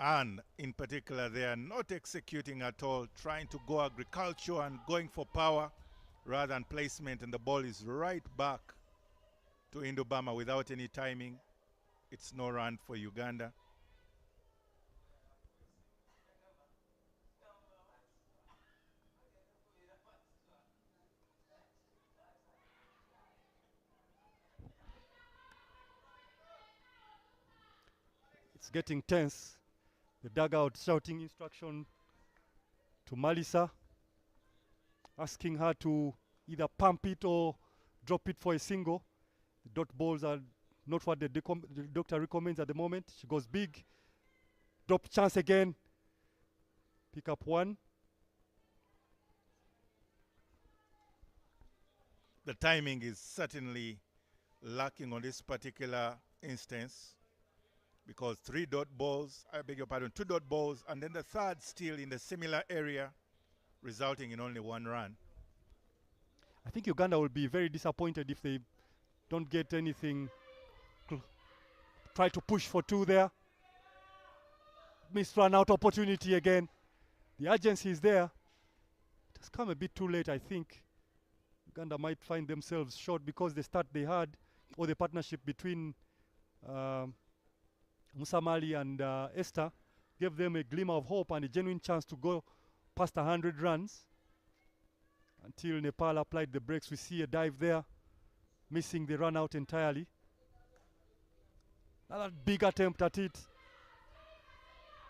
Speaker 3: And in particular, they are not executing at all, trying to go agriculture and going for power rather than placement, and the ball is right back to Indubama without any timing. It's no run for Uganda.
Speaker 2: It's getting tense. The dugout shouting instruction to Melissa, asking her to either pump it or drop it for a single. The dot balls are not what the doctor recommends at the moment. She goes big. Drop chance again. Pick up 1.
Speaker 3: The timing is certainly lacking on this particular instance, because 3 dot balls, I beg your pardon, 2 dot balls, and then the third still in the similar area, resulting in only 1 run.
Speaker 2: I think Uganda will be very disappointed if they don't get anything. Try to push for 2 there. Missed run out opportunity again. The urgency is there. It has come a bit too late, I think. Uganda might find themselves short because the start they had, or the partnership between Musamali and Esther, gave them a glimmer of hope and a genuine chance to go past 100 runs. Until Nepal applied the brakes, we see a dive there, missing the run out entirely. Another big attempt at it.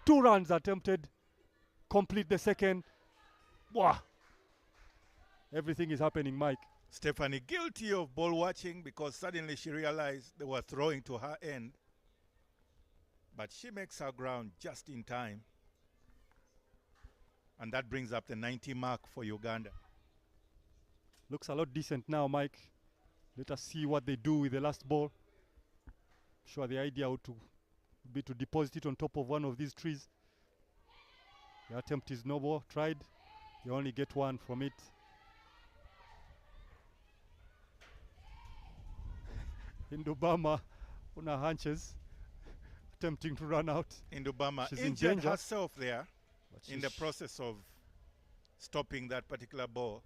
Speaker 2: 2 runs attempted, complete the second. Wow. Everything is happening, Mike.
Speaker 3: Stephanie guilty of ball watching, because suddenly she realized they were throwing to her end. But she makes her ground just in time. And that brings up the 90 mark for Uganda.
Speaker 2: Looks a lot decent now, Mike. Let us see what they do with the last ball. Sure, the idea would to be to deposit it on top of one of these trees. The attempt is no more tried. You only get one from it. Indubama una hunches, attempting to run out.
Speaker 3: Indubama
Speaker 2: She's
Speaker 3: injured
Speaker 2: in danger
Speaker 3: herself there in the process of stopping that particular ball,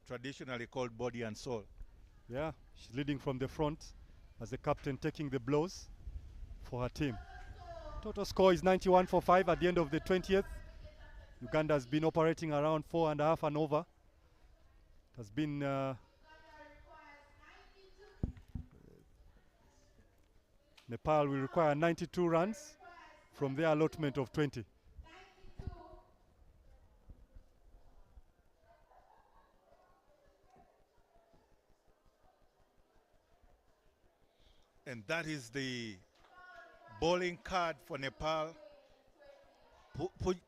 Speaker 3: traditionally called body and soul.
Speaker 2: Yeah, she's leading from the front as the captain taking the blows for her team. Total score is 91-5 at the end of the 20th. Uganda has been operating around 4.5 and over. It has been Nepal will require 92 runs from their allotment of 20.
Speaker 3: And that is the bowling card for Nepal.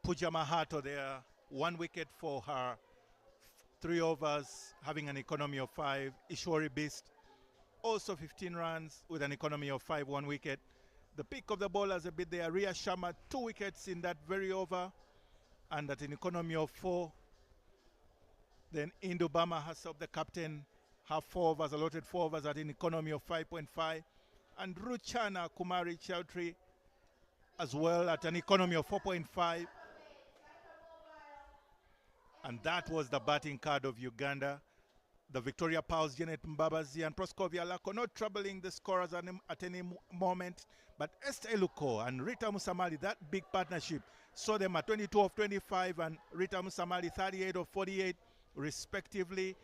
Speaker 3: Pujama Hato there, 1 wicket for her 3 overs, having an economy of 5. Ishwari Beast, also 15 runs with an economy of 5, 1 wicket. The pick of the bowlers a bit there, Ria Sharma, 2 wickets in that very over, and at an economy of 4. Then Indubama herself, the captain, have 4 overs, allotted 4 overs at an economy of 5.5. And Ruchana Kumari Chaudhry as well at an economy of 4.5. And that was the batting card of Uganda. The Victoria Powers, Janet Mbabazi and Proskovia Lako not troubling the scorers at any moment. But Esther Eluko and Rita Musamali, that big partnership, saw them at 22 of 25 and Rita Musamali 38 of 48 respectively.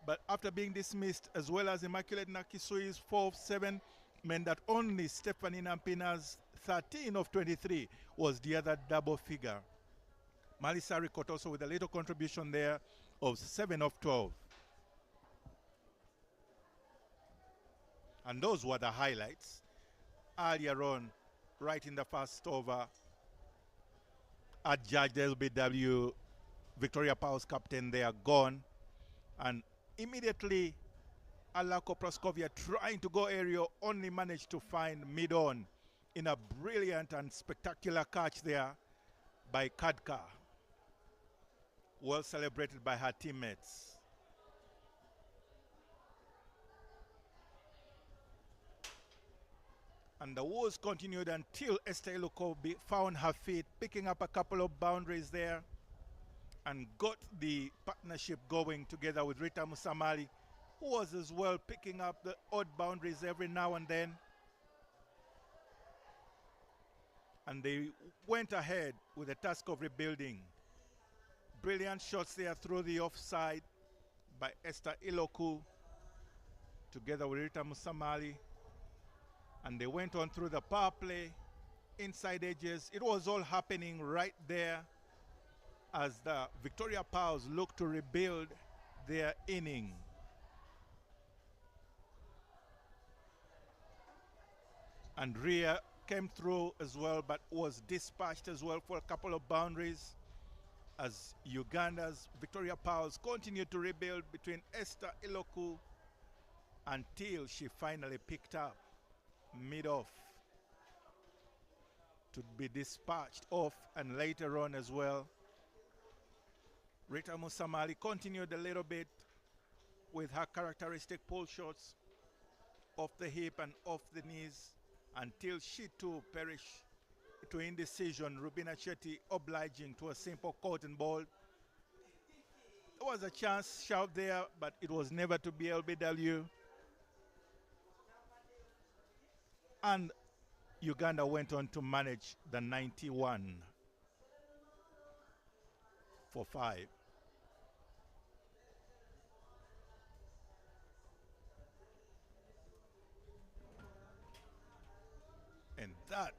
Speaker 3: But after being dismissed, as well as Immaculate Nakisui's 4 of 7, meant that only Stephanie Nampina's 13 of 23 was the other double figure. Malisa Ricot also with a little contribution there of 7 of 12. And those were the highlights. Earlier on, right in the first over, adjudged LBW, Victoria Powers captain, they are gone. And immediately, Alako Proskovia trying to go aerial, only managed to find mid-on in a brilliant and spectacular catch there by Kadka. Well celebrated by her teammates. And the wars continued until Esther Eluko found her feet, picking up a couple of boundaries there and got the partnership going together with Rita Musamali, who was as well picking up the odd boundaries every now and then. And they went ahead with the task of rebuilding. Brilliant shots there through the offside by Esther Iloku together with Rita Musamali. And they went on through the power play, inside edges. It was all happening right there as the Victoria Powers looked to rebuild their inning. And Ria came through as well, but was dispatched as well for a couple of boundaries as Uganda's Victoria Powers continued to rebuild between Esther Iloku until she finally picked up mid-off to be dispatched off, and later on as well. Rita Musamali continued a little bit with her characteristic pull shots off the hip and off the knees until she too perished to indecision. Rubina Chetty obliging to a simple cotton ball. There was a chance shout there, but it was never to be LBW. And Uganda went on to manage the 91 for 5. And that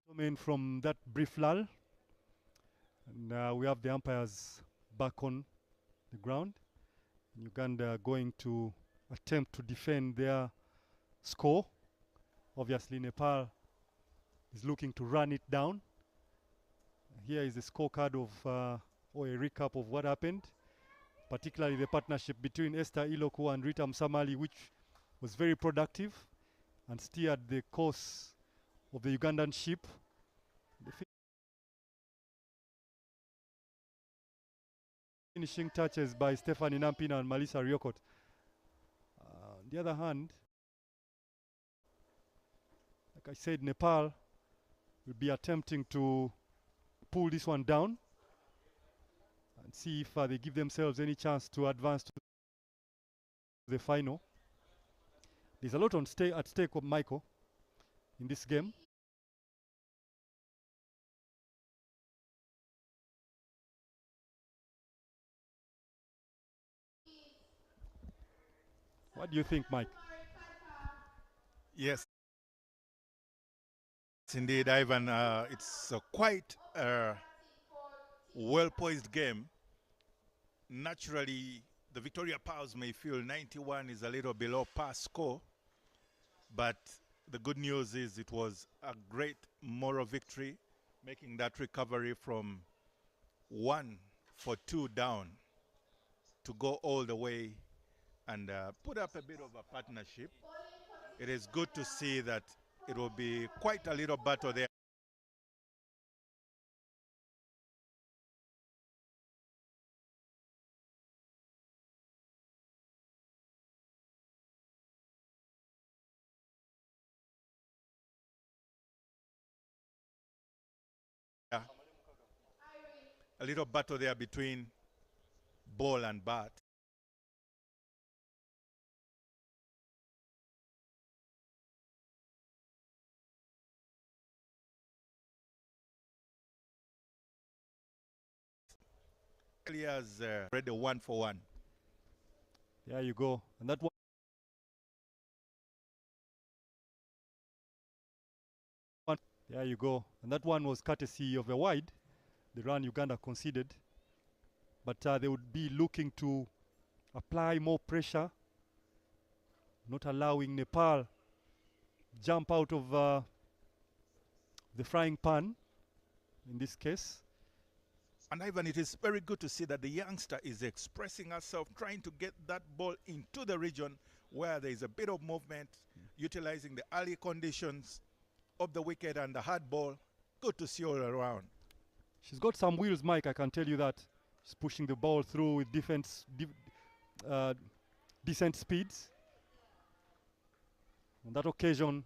Speaker 2: Coming from that brief lull, and we have the umpires back on the ground. Uganda going to attempt to defend their score. Obviously, Nepal is looking to run it down. Here is a scorecard of or a recap of what happened, particularly the partnership between Esther Iloku and Rita Msamali, which was very productive and steered the course of the Ugandan ship. The finishing touches by Stephanie Nampina and Malisa Riokot. On the other hand, like I said, Nepal will be attempting to pull this one down and see if they give themselves any chance to advance to the final. There's a lot at stake of Michael in this game. What do you think, Mike?
Speaker 3: Yes, indeed, Ivan. It's a quite well-poised game. Naturally, the Victoria Powers may feel 91 is a little below par score, but the good news is it was a great moral victory, making that recovery from 1 for 2 down to go all the way and put up a bit of a partnership. It is good to see that it will be quite a little battle there. A little battle there between ball and bat. Has read the 1 for 1.
Speaker 2: There you go. And that one. There you go. And that one was courtesy of a wide, the run Uganda conceded. But they would be looking to apply more pressure, not allowing Nepal jump out of the frying pan in this case.
Speaker 3: And Ivan, it is very good to see that the youngster is expressing herself, trying to get that ball into the region where there is a bit of movement, utilizing the early conditions of the wicket and the hard ball. Good to see all around.
Speaker 2: She's got some wheels, Mike, I can tell you that. She's pushing the ball through with decent speeds. On that occasion,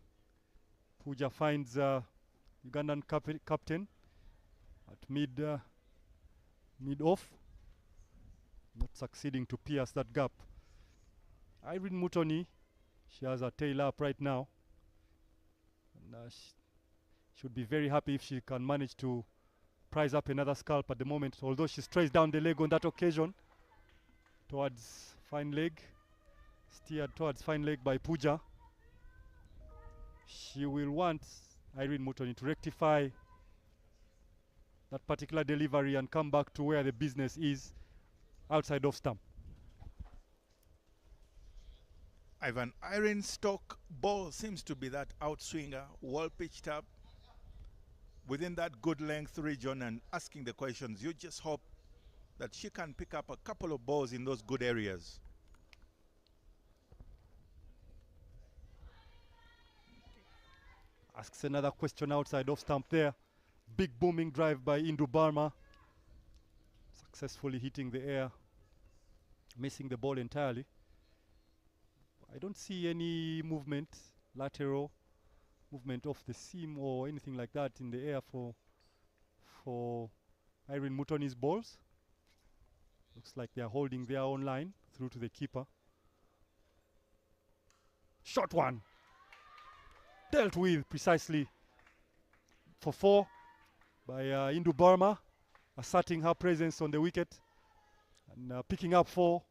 Speaker 2: Pooja finds Ugandan captain at mid-off, not succeeding to pierce that gap. Irene Mutoni, she has her tail up right now. And she should be very happy if she can manage to prize up another scalp at the moment, although she strays down the leg on that occasion towards fine leg, steered towards fine leg by Pooja. She will want Irene Mutoni to rectify that particular delivery and come back to where the business is, outside off stump.
Speaker 3: Ivan, Irene Stock ball seems to be that outswinger, well pitched up within that good length region, and asking the questions. You just hope that she can pick up a couple of balls in those good areas.
Speaker 2: Asks another question outside off stump there. Big booming drive by Indu Barma, successfully hitting the air, missing the ball entirely. I don't see any movement, lateral movement off the seam or anything like that in the air for Irene Mutoni's balls. Looks like they are holding their own line through to the keeper. Short one. Dealt with precisely for 4 by Indu Barma, asserting her presence on the wicket and picking up 4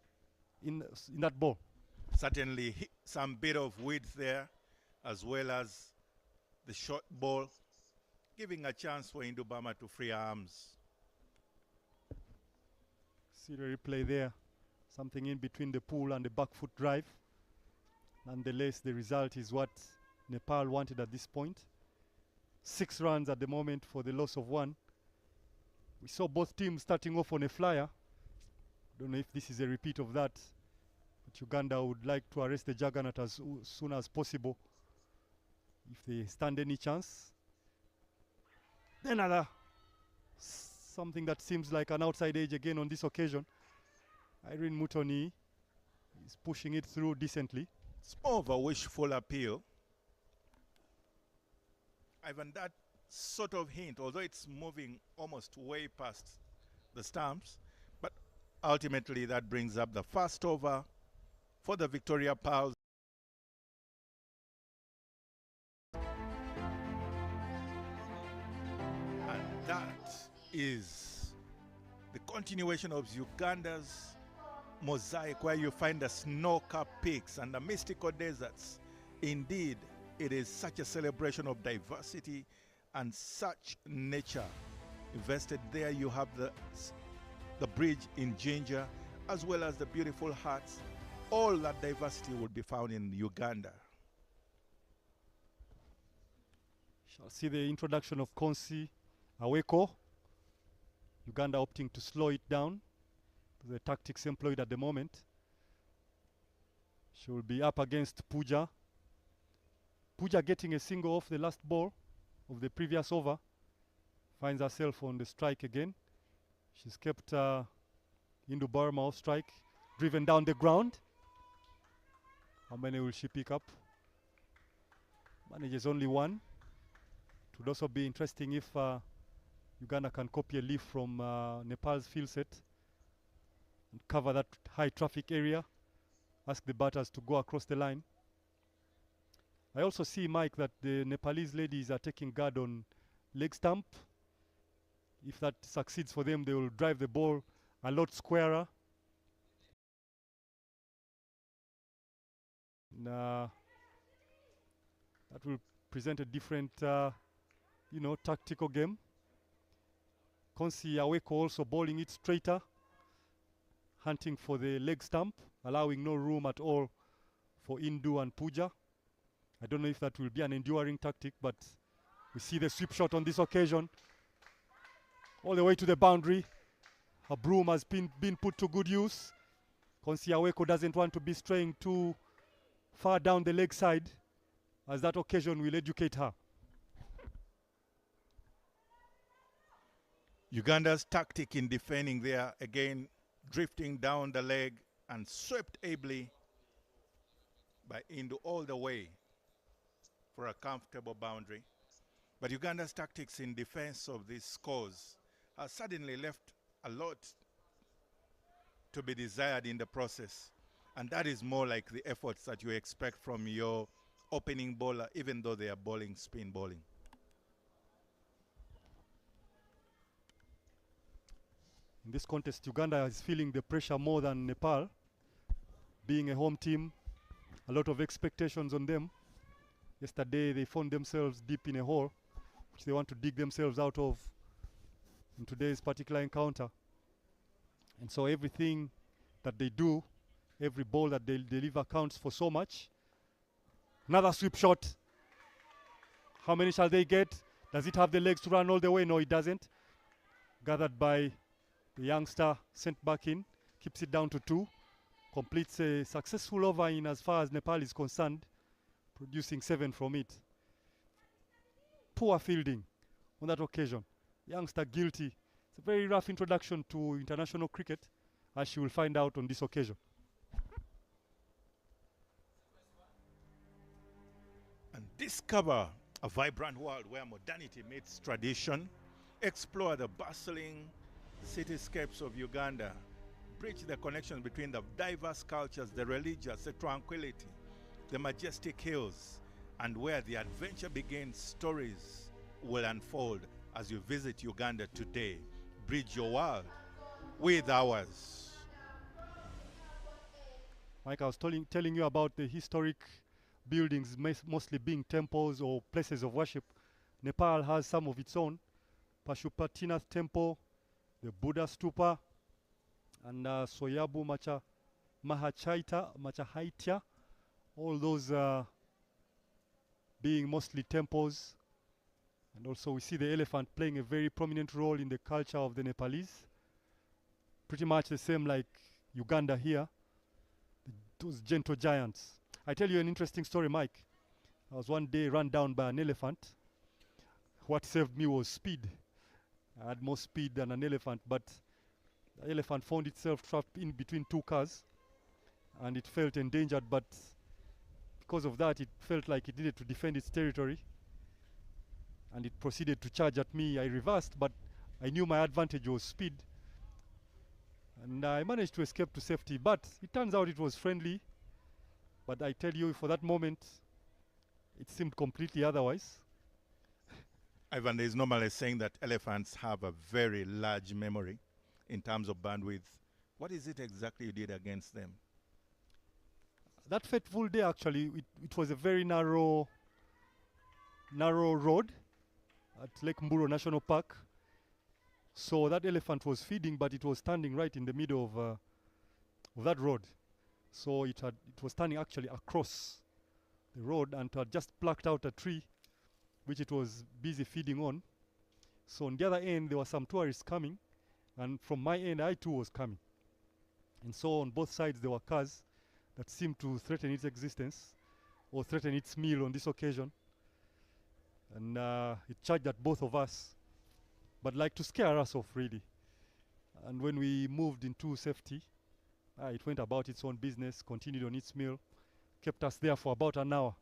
Speaker 2: in that ball.
Speaker 3: Certainly some bit of width there, as well as the short ball, giving a chance for Indubama to free arms.
Speaker 2: See the replay there. Something in between the pull and the back foot drive. Nonetheless, the result is what Nepal wanted at this point. 6 runs at the moment for the loss of 1. We saw both teams starting off on a flyer. Don't know if this is a repeat of that. But Uganda would like to arrest the juggernaut as soon as possible if they stand any chance. Another something that seems like an outside edge again on this occasion. Irene Mutoni is pushing it through decently.
Speaker 3: It's more of a wishful appeal. Ivan, that sort of hint, although it's moving almost way past the stumps, but ultimately that brings up the first over for the Victoria Pals. And that is the continuation of Uganda's mosaic, where you find the snow-capped peaks and the mystical deserts. Indeed, it is such a celebration of diversity and such nature. Invested there, you have the bridge in Ginger, as well as the beautiful huts. All that diversity would be found in Uganda.
Speaker 2: Shall see the introduction of Konsi Aweko. Uganda opting to slow it down. The tactics employed at the moment. She will be up against Puja. Puja getting a single off the last ball of the previous over. Finds herself on the strike again. She's kept Indu Burma off strike. Driven down the ground. How many will she pick up? Manages only 1. It would also be interesting if Uganda can copy a leaf from Nepal's field set and cover that high traffic area. Ask the batters to go across the line. I also see, Mike, that the Nepalese ladies are taking guard on leg stump. If that succeeds for them, they will drive the ball a lot squarer. That will present a different, tactical game. Konsi Aweko also bowling it straighter, hunting for the leg stump, allowing no room at all for Indu and Puja. I don't know if that will be an enduring tactic, but we see the sweep shot on this occasion. All the way to the boundary. Her broom has been put to good use. Konsi Aweko doesn't want to be straying too far down the leg side, as that occasion will educate her.
Speaker 3: Uganda's tactic in defending there, again, drifting down the leg and swept ably by Indu all the way for a comfortable boundary. But Uganda's tactics in defense of these scores has suddenly left a lot to be desired in the process. And that is more like the efforts that you expect from your opening bowler, even though they are bowling spin bowling.
Speaker 2: In this contest, Uganda is feeling the pressure more than Nepal. Being a home team, a lot of expectations on them. Yesterday, they found themselves deep in a hole, which they want to dig themselves out of in today's particular encounter. And so everything that they do, every ball that they deliver counts for so much. Another sweep shot. How many shall they get? Does it have the legs to run all the way? No, it doesn't. Gathered by the youngster, sent back in, keeps it down to 2. Completes a successful over in as far as Nepal is concerned, producing 7 from it. Poor fielding on that occasion. Youngster guilty. It's a very rough introduction to international cricket, as she will find out on this occasion.
Speaker 3: And discover a vibrant world where modernity meets tradition. Explore the bustling cityscapes of Uganda. Bridge the connection between the diverse cultures, the religious, the tranquility, the majestic hills, and where the adventure begins, stories will unfold as you visit Uganda today. Bridge your world with ours.
Speaker 2: Mike, I was telling you about the historic buildings, mostly being temples or places of worship Nepal has some of its own. Pashupatinath Temple, the Buddha Stupa, and Soyabu Mahachaitya, all those being mostly temples. And also we see the elephant playing a very prominent role in the culture of the Nepalese. Pretty much the same like Uganda here, those gentle giants. I tell you an interesting story, Mike. I was one day run down by an elephant. What saved me was speed. I had more speed than an elephant, but the elephant found itself trapped in between two cars and it felt endangered, but because of that it felt like it needed to defend its territory and it proceeded to charge at me. I reversed, but I knew my advantage was speed and I managed to escape to safety, but it turns out it was friendly. But I tell you, for that moment it seemed completely otherwise.
Speaker 3: Ivan, there is normally saying that elephants have a very large memory in terms of bandwidth. What is it exactly you did against them?
Speaker 2: That fateful day, actually, it was a very narrow road at Lake Mburo National Park. So that elephant was feeding, but it was standing right in the middle of that road. So it was standing actually across the road and it had just plucked out a tree which it was busy feeding on. So on the other end there were some tourists coming, and from my end I too was coming. And so on both sides there were cars that seemed to threaten its existence or threaten its meal on this occasion. And it charged at both of us, but like to scare us off really. And when we moved into safety, it went about its own business, continued on its meal, kept us there for about an hour.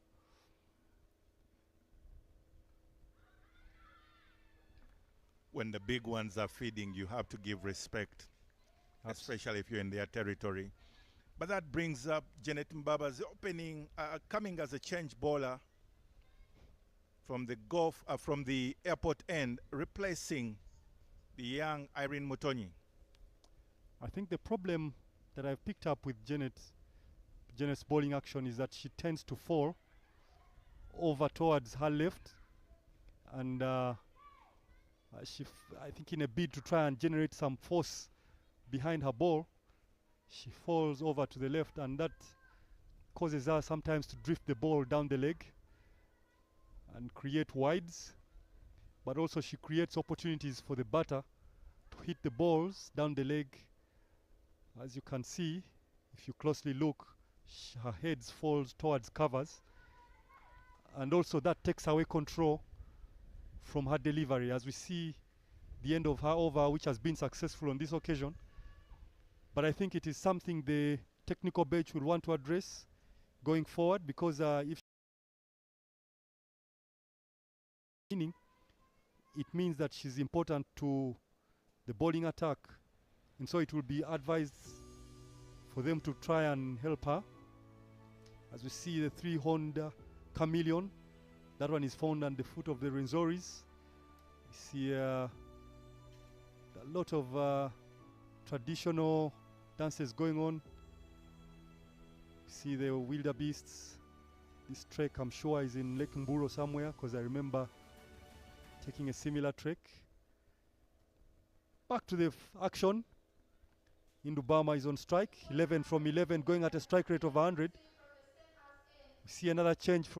Speaker 3: When the big ones are feeding, you have to give respect, especially if you're in their territory. But that brings up Janet Mbaba's opening, coming as a change bowler from the airport end, replacing the young Irene Mutonyi.
Speaker 2: I think the problem that I've picked up with Janet's bowling action is that she tends to fall over towards her left, and I think in a bid to try and generate some force behind her ball, she falls over to the left, and that causes her sometimes to drift the ball down the leg and create wides, but also she creates opportunities for the batter to hit the balls down the leg. As you can see, if you closely look, her head falls towards covers, and also that takes away control from her delivery, as we see the end of her over, which has been successful on this occasion. But I think it is something the technical bench will want to address going forward, because if winning, it means that she's important to the bowling attack, and so it will be advised for them to try and help her. As we see the three-horned chameleon, that one is found at the foot of the Renzoris. You see a lot of traditional dances going on. You see the wildebeests. This trek, I'm sure, is in Lake Mburo somewhere, because I remember taking a similar trek. Back to the action. Indubama is on strike, 11 from 11, going at a strike rate of 100. We see another change from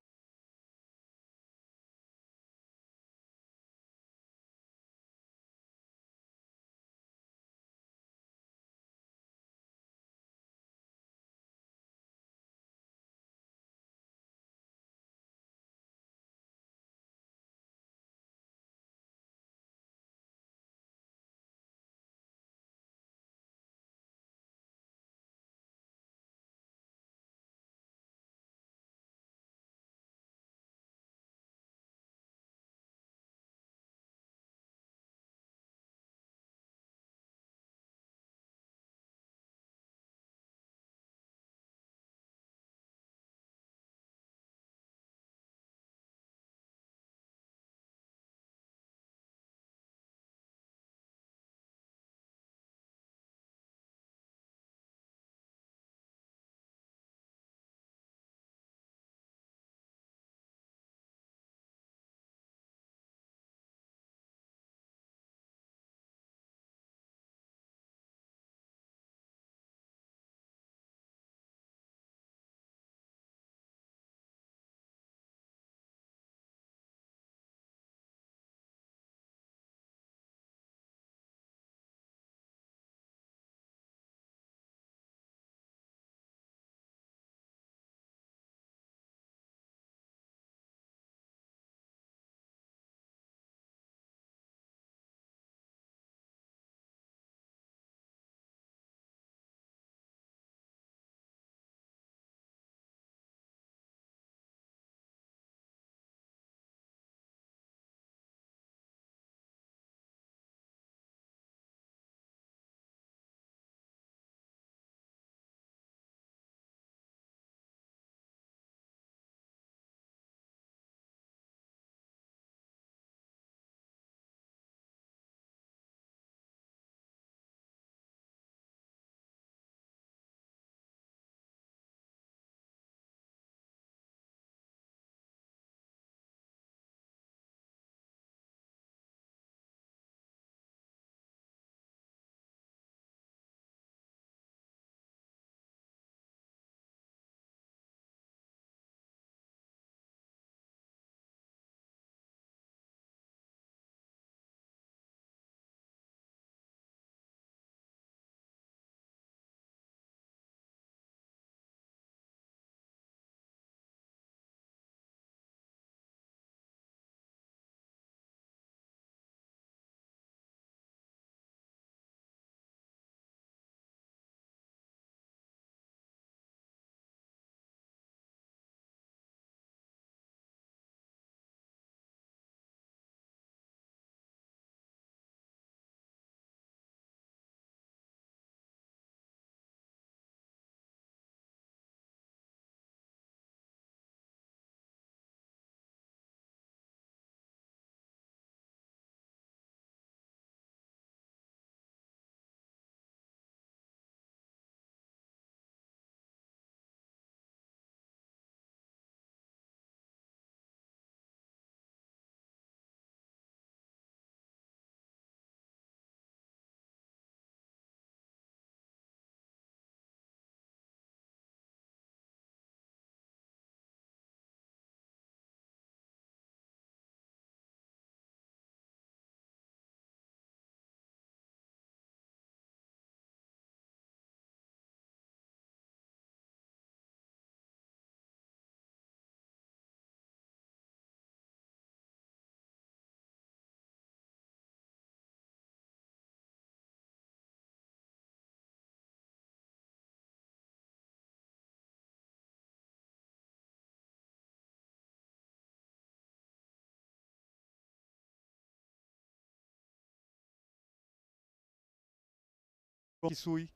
Speaker 2: Kisui.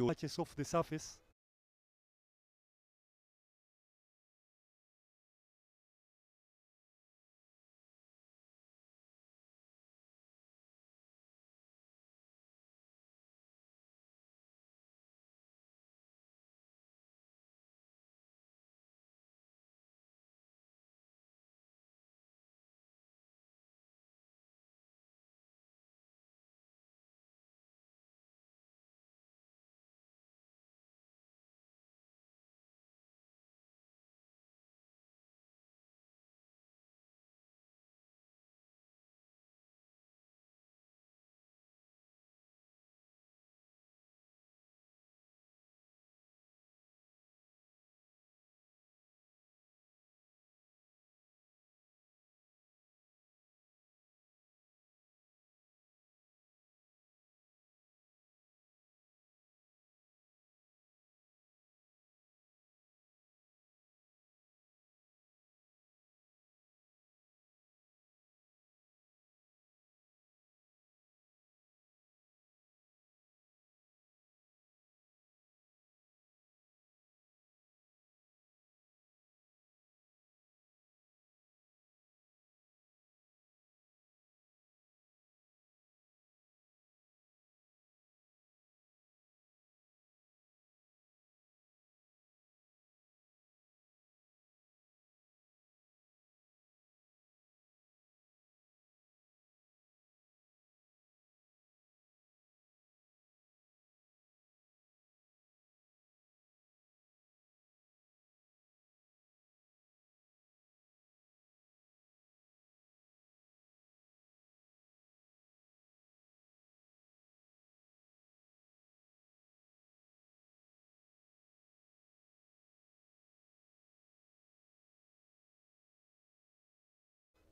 Speaker 2: Touches off the surface.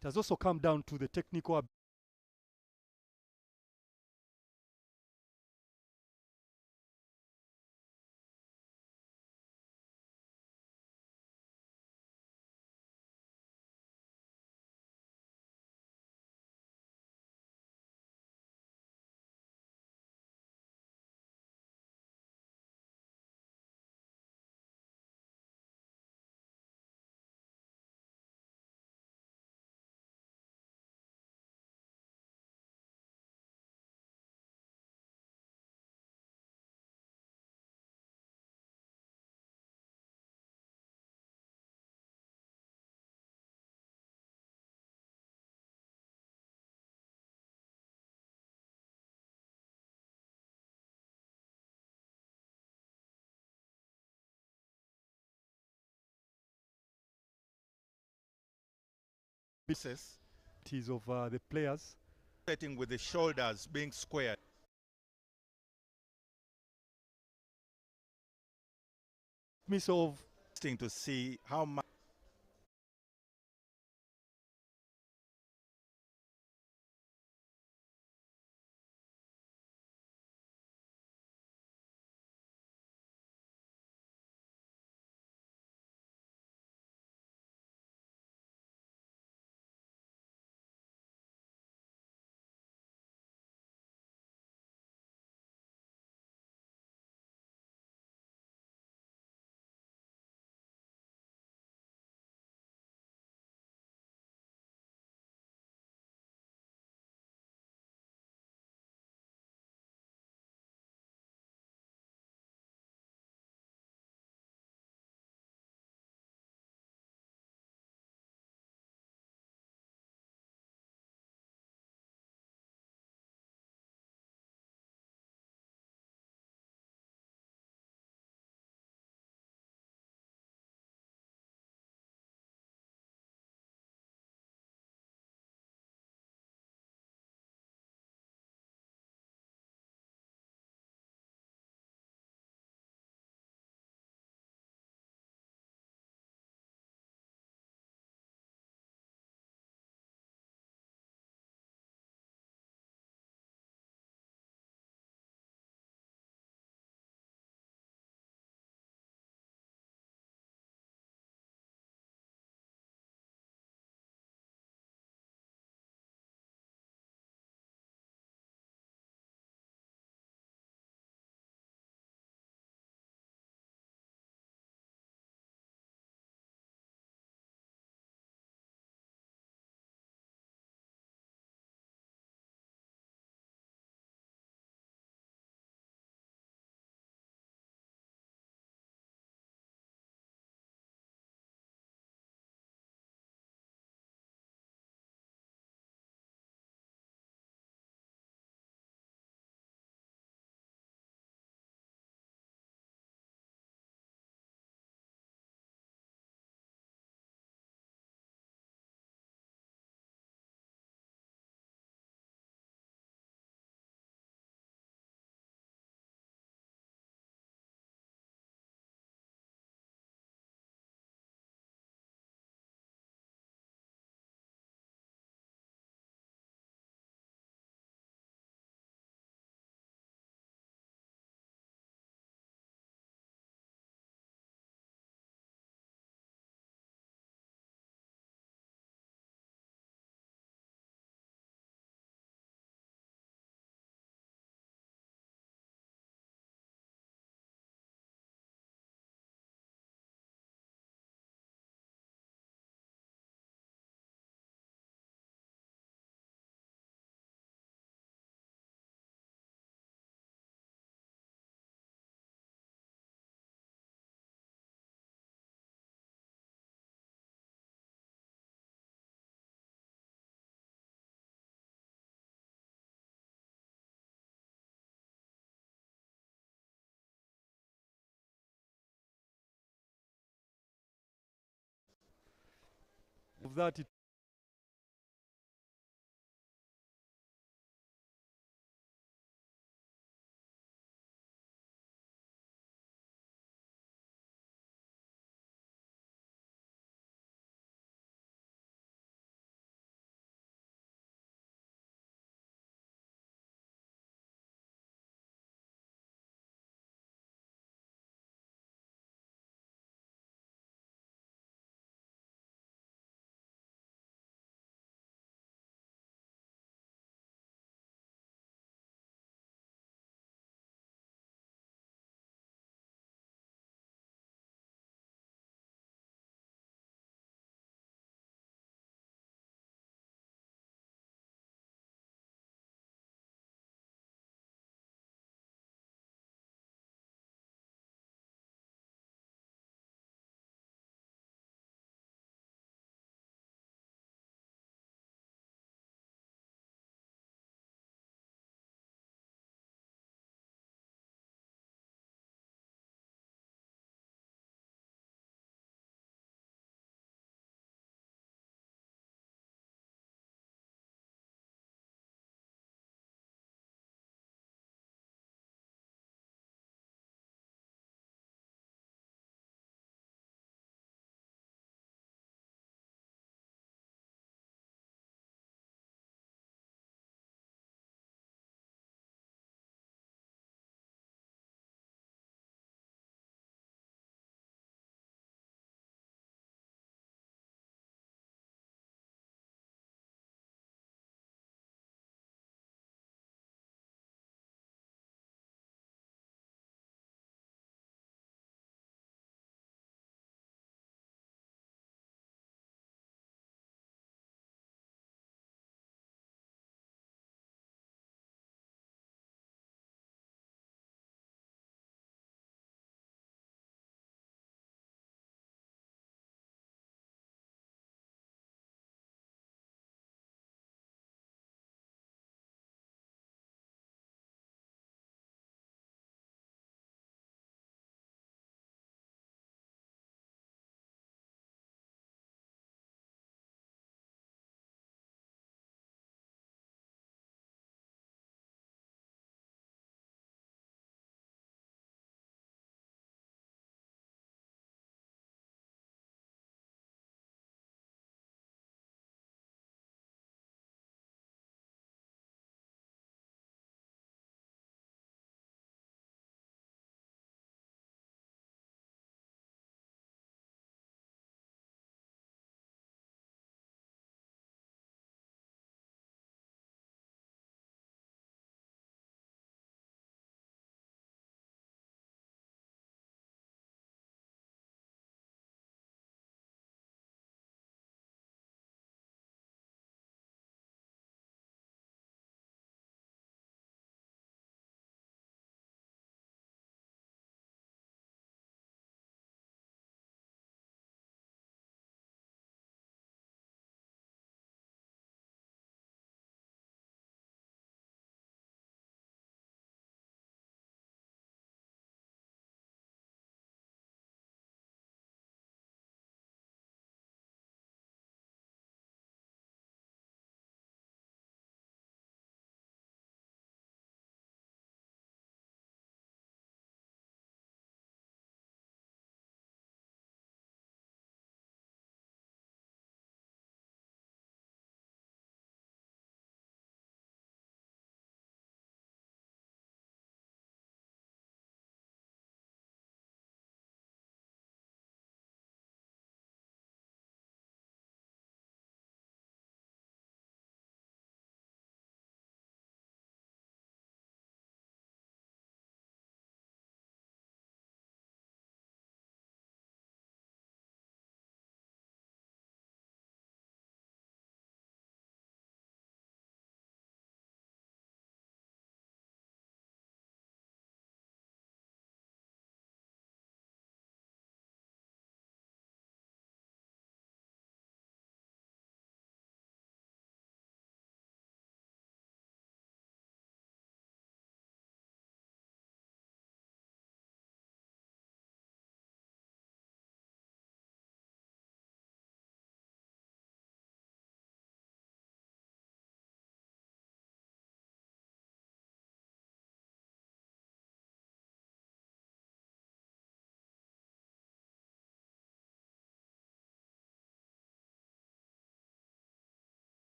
Speaker 2: It has also come down to the technical
Speaker 3: pieces
Speaker 2: of the players.
Speaker 3: setting with the shoulders being squared.
Speaker 2: Miss of
Speaker 3: Interesting to see how much
Speaker 2: of that, it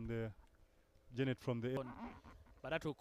Speaker 2: the Janet from the
Speaker 4: but that will